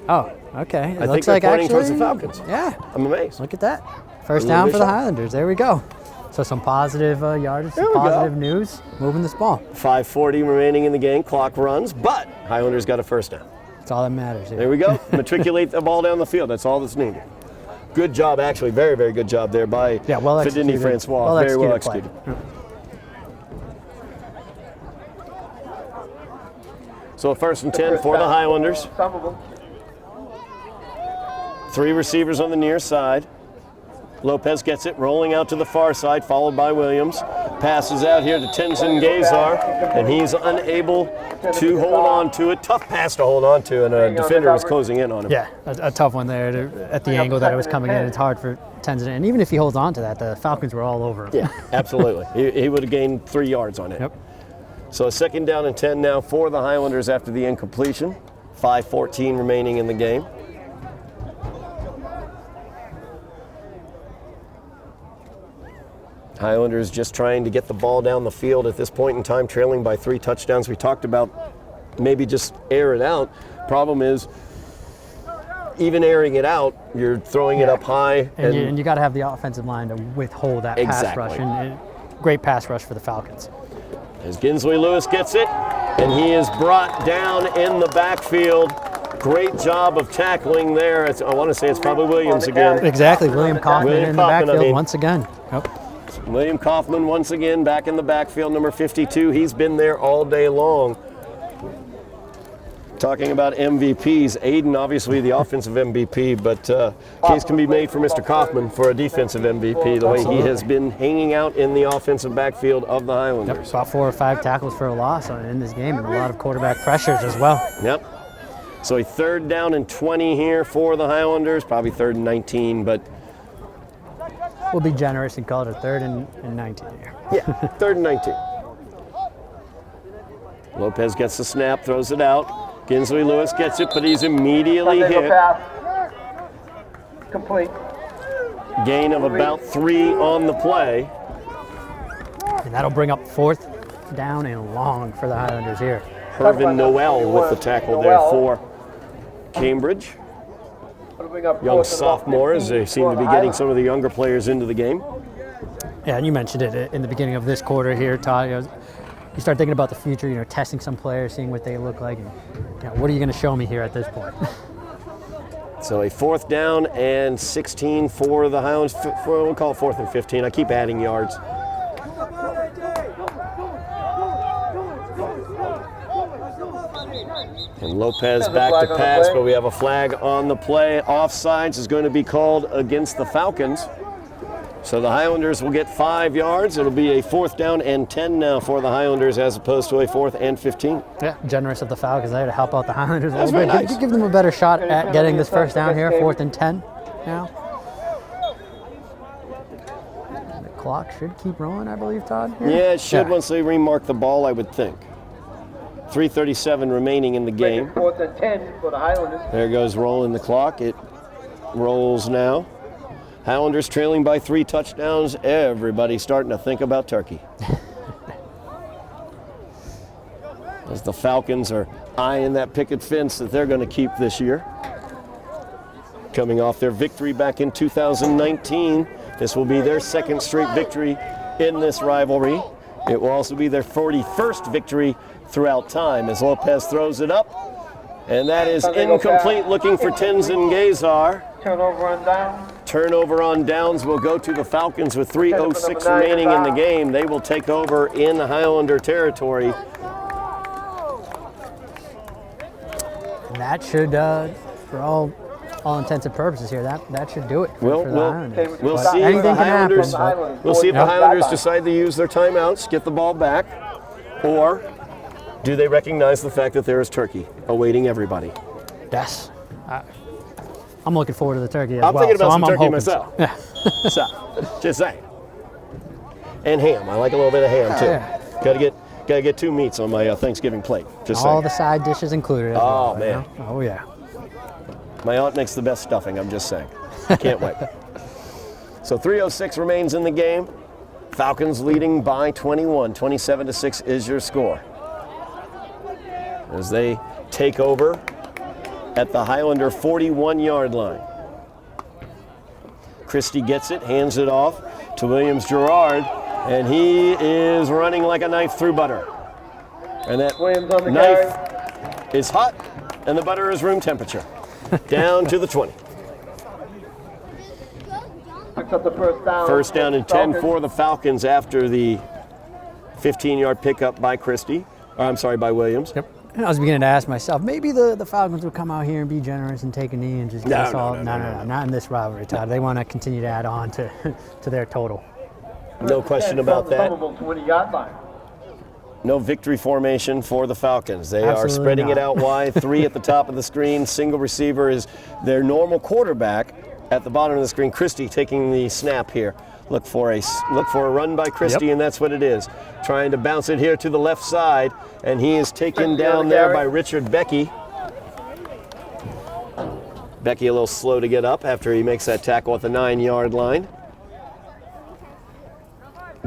Oh, okay. It I looks think they're like pointing towards the actually, Falcons. yeah. I'm amazed. Look at that. First down for the Highlanders. There we go. So some positive yardage, some positive news, moving this ball. 5:40 remaining in the game. Clock runs, but Highlanders got a first down. That's all that matters here. There we go. Matriculate the ball down the field. That's all that's needed. Good job, actually. Very, very good job there by Fidindi Francois. Very well executed. So a 1st and 10 for the Highlanders. Somerville. 3 receivers on the near side. Lopez gets it, rolling out to the far side, followed by Williams. Passes out here to Tenzin Gazar, and he's unable to hold on to it. Tough pass to hold on to, and a defender was closing in on him. Yeah, a tough one there at the angle that it was coming in. It's hard for Tenzin. And even if he holds on to that, the Falcons were all over him. Yeah, absolutely. He would have gained 3 yards on it. Yep. So a 2nd down and 10 now for the Highlanders after the incompletion. 5:14 remaining in the game. Highlanders just trying to get the ball down the field at this point in time, trailing by 3 touchdowns. We talked about maybe just air it out. Problem is, even airing it out, you're throwing it up high. And you got to have the offensive line to withhold that pass rush. And great pass rush for the Falcons. As Ginsley Lewis gets it, and he is brought down in the backfield. Great job of tackling there. I want to say it's probably Williams again. Exactly, William Kaufman in the backfield once again. Yep. William Kaufman once again back in the backfield, number 52. He's been there all day long. Talking about MVPs, Aiden obviously the offensive MVP, but case can be made for Mr. Kaufman for a defensive MVP, the way he has been hanging out in the offensive backfield of the Highlanders. Yep, about 4 or 5 tackles for a loss in this game, and a lot of quarterback pressures as well. Yep. So a 3rd down and 20 here for the Highlanders, probably 3rd and 19, but we'll be generous and call it a 3rd and 19 here. Yeah, 3rd and 19. Lopez gets the snap, throws it out. Ginsley Lewis gets it, but he's immediately hit. Complete. Gain of about 3 on the play. And that'll bring up 4th down and long for the Highlanders here. Hervin Noel with the tackle there for Cambridge. Young sophomores, they seem to be getting some of the younger players into the game. Yeah, and you mentioned it in the beginning of this quarter here, Todd. You start thinking about the future, testing some players, seeing what they look like, and what are you going to show me here at this point? So a 4th down and 16 for the Highlands. We'll call it 4th and 15. I keep adding yards. And Lopez back to pass, but we have a flag on the play. Offsides is going to be called against the Falcons. So the Highlanders will get 5 yards. It'll be a 4th down and 10 now for the Highlanders as opposed to a 4th and 15. Yeah, generous of the Falcons there to help out the Highlanders a little bit. Nice. Give them a better shot at getting this first down here, 4th and 10 now. The clock should keep rolling, I believe, Todd. Here? Yeah, it should once they remark the ball, I would think. 3:37 remaining in the game. 4th and 10 for the Highlanders. There goes rolling the clock. It rolls now. Highlanders trailing by 3 touchdowns. Everybody starting to think about turkey. As the Falcons are eyeing that picket fence that they're going to keep this year. Coming off their victory back in 2019. This will be their 2nd straight victory in this rivalry. It will also be their 41st victory throughout time as Lopez throws it up. And that is incomplete, looking for Tenzin Gazar. Turnover on downs. Turnover on downs will go to the Falcons with 3:06 remaining in the game. They will take over in Highlander territory. And that should, for all intents and purposes here, that should do it for the Highlanders. We'll But see if anything the can happen, Highlanders. but- We'll see if the Highlanders decide to use their timeouts, get the ball back, or do they recognize the fact that there is turkey awaiting everybody? Yes. I'm looking forward to the turkey as well. I'm thinking about so some turkey hoping myself. So. Yeah. So, just saying. And ham. I like a little bit of ham too. Yeah. Gotta get 2 meats on my Thanksgiving plate. Just All saying. the side dishes included. As Oh, well, man. You know? Oh yeah. My aunt makes the best stuffing. I'm just saying. Can't wait. So 3:06 remains in the game. Falcons leading by 21. 27-6 is your score. As they take over at the Highlander 41-yard line. Christie gets it, hands it off to Williams Gerard, and he is running like a knife through butter. And that Williams on the knife is hot, and the butter is room temperature. Down to the 20. Picks up the first down. First down and 10 for the Falcons after the 15-yard pickup by Christie. I'm sorry, by Williams. Yep. And I was beginning to ask myself, maybe the Falcons would come out here and be generous and take a knee and just get us all. No, not in this rivalry, Todd. They want to continue to add on to their total. No question about that. 20-yard line. No victory formation for the Falcons. They are Absolutely spreading not. it out wide. 3 at the top of the screen. Single receiver is their normal quarterback at the bottom of the screen. Christie taking the snap here. Look for a run by Christie, and that's what it is. Trying to bounce it here to the left side, and he is taken down there by Richard Becky. Becky a little slow to get up after he makes that tackle at the 9-yard line.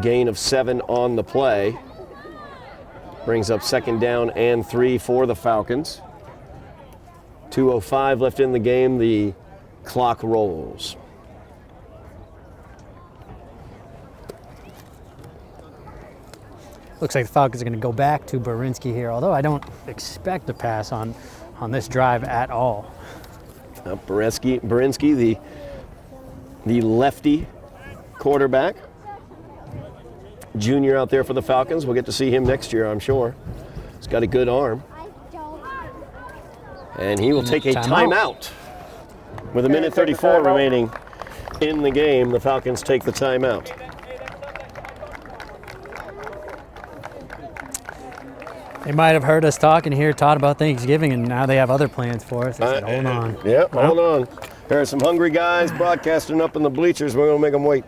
Gain of 7 on the play. Brings up 2nd down and 3 for the Falcons. 2:05 left in the game. The clock rolls. Looks like the Falcons are going to go back to Barinsky here, although I don't expect a pass on this drive at all. Barinsky, the lefty quarterback. Junior out there for the Falcons. We'll get to see him next year, I'm sure. He's got a good arm. And he will take a timeout. With 1:34 remaining in the game, the Falcons take the timeout. They might have heard us talking here, Todd, about Thanksgiving, and now they have other plans for us. They said, hold on. Yep, hold on. There are some hungry guys broadcasting up in the bleachers. We're going to make them wait.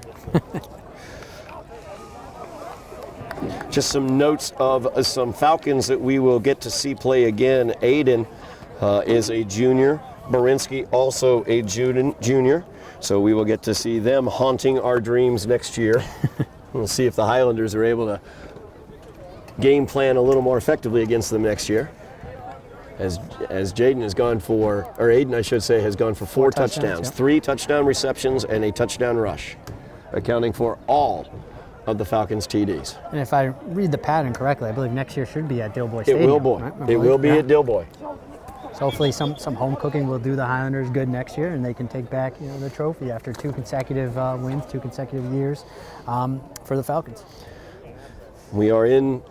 Just some notes of some Falcons that we will get to see play again. Aiden is a junior. Barinsky also a junior. So we will get to see them haunting our dreams next year. We'll see if the Highlanders are able to game plan a little more effectively against them next year. As Jaden has gone for, or Aiden I should say, has gone for 4 touchdowns. Yep. 3 touchdown receptions and a touchdown rush, accounting for all of the Falcons' TDs. And if I read the pattern correctly, I believe next year should be at Dilboy Stadium. It will, boy. Right? It will be at Dilboy. So hopefully some home cooking will do the Highlanders good next year, and they can take back the trophy after 2 consecutive wins, 2 consecutive years for the Falcons. We are in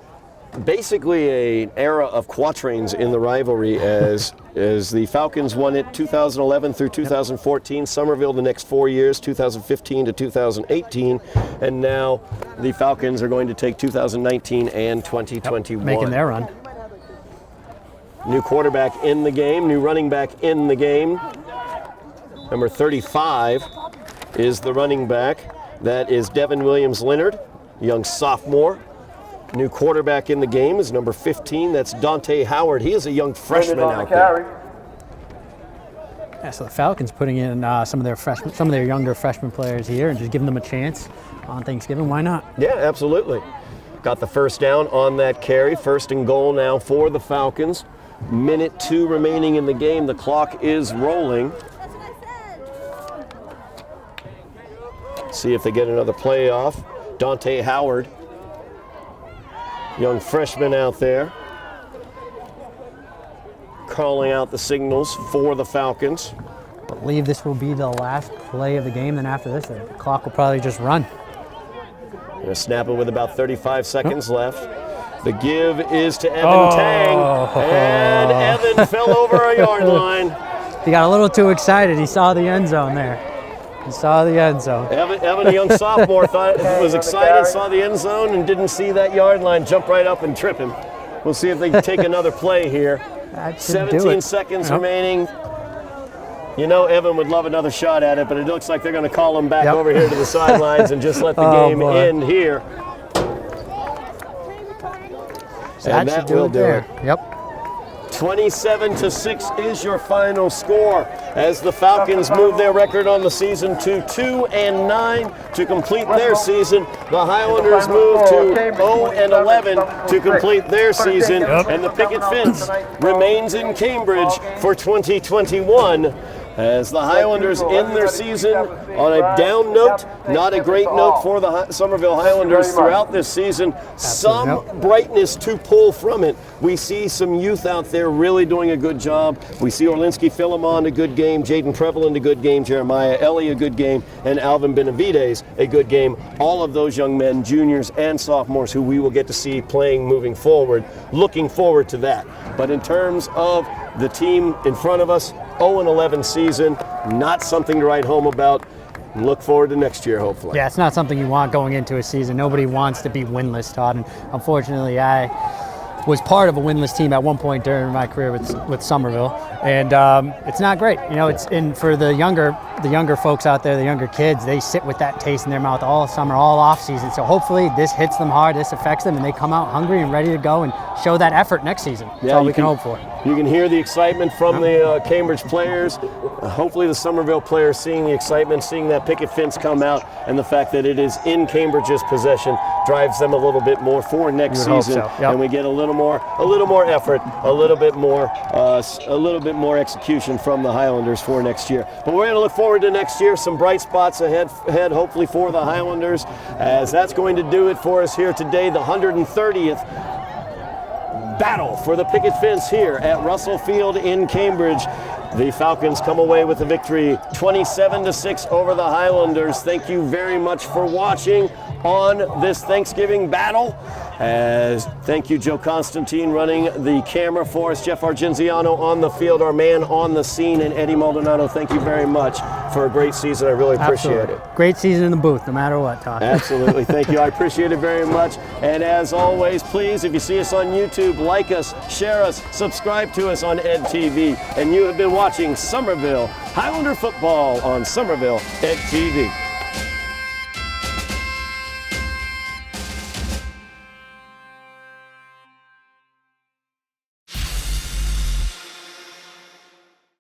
basically an era of quatrains in the rivalry as the Falcons won it 2011 through 2014, Somerville the next 4 years, 2015 to 2018, and now the Falcons are going to take 2019 and 2021. Making their run. New quarterback in the game, new running back in the game. Number 35 is the running back. That is Devin Williams-Leonard, young sophomore New quarterback in the game is number 15. That's Dante Howard. He is a young freshman out there. Yeah, so the Falcons putting in some of their younger freshman players here and just giving them a chance on Thanksgiving. Why not? Yeah, absolutely. Got the first down on that carry. First and goal now for the Falcons. Minute 2 remaining in the game. The clock is rolling. See if they get another play off. Dante Howard, young freshman out there, calling out the signals for the Falcons. I believe this will be the last play of the game. Then after this, the clock will probably just run. Gonna snap it with about 35 seconds left. The give is to Evan Tang, and Evan fell over a yard line. He got a little too excited. He saw the end zone there. He saw the end zone. Evan, a young sophomore, was excited, saw the end zone, and didn't see that yard line, jump right up and trip him. We'll see if they can take another play here. 17 seconds remaining. You know Evan would love another shot at it, but it looks like they're going to call him back over here to the sidelines and just let the game end here. So and that will do it. Yep. 27-6 is your final score as the Falcons move their record on the season to 2-9 to complete their season. The Highlanders move to 0-11 to complete their season, and the picket fence remains in Cambridge for 2021. As the Highlanders end their season on a down note, not a great note for the Somerville Highlanders throughout this season. Some brightness to pull from it. We see some youth out there really doing a good job. We see Orlinski Philemon a good game, Jaden Prevalent a good game, Jeremiah Ellie a good game, and Alvin Benavides a good game. All of those young men, juniors and sophomores, who we will get to see playing moving forward. Looking forward to that. But in terms of the team in front of us, 0-11 season, not something to write home about. Look forward to next year, hopefully. Yeah, it's not something you want going into a season. Nobody wants to be winless, Todd. And unfortunately, I was part of a winless team at one point during my career with Somerville, and it's not great. You know, it's for the younger folks out there, the younger kids, they sit with that taste in their mouth all summer, all off season. So hopefully this hits them hard, this affects them, and they come out hungry and ready to go and show that effort next season. That's all we can hope for. You can hear the excitement from the Cambridge players. Hopefully the Somerville players seeing the excitement, seeing that picket fence come out, and the fact that it is in Cambridge's possession drives them a little bit more for next season, and we get a little more effort, a little bit more execution from the Highlanders for next year. But we're going to look forward to next year. Some bright spots ahead hopefully for the Highlanders, as that's going to do it for us here today. The 130th battle for the picket fence here at Russell Field in Cambridge. The Falcons come away with the victory, 27-6 over the Highlanders. Thank you very much for watching on this Thanksgiving battle. Thank you, Joe Constantine, running the camera for us. Jeff Argenziano on the field, our man on the scene, and Eddy Maldonado. Thank you very much for a great season. I really appreciate it. Great season in the booth, no matter what, Todd. Absolutely. Thank you. I appreciate it very much. And as always, please, if you see us on YouTube, like us, share us, subscribe to us on EdTV. And you have been watching Somerville Highlander football on Somerville EdTV.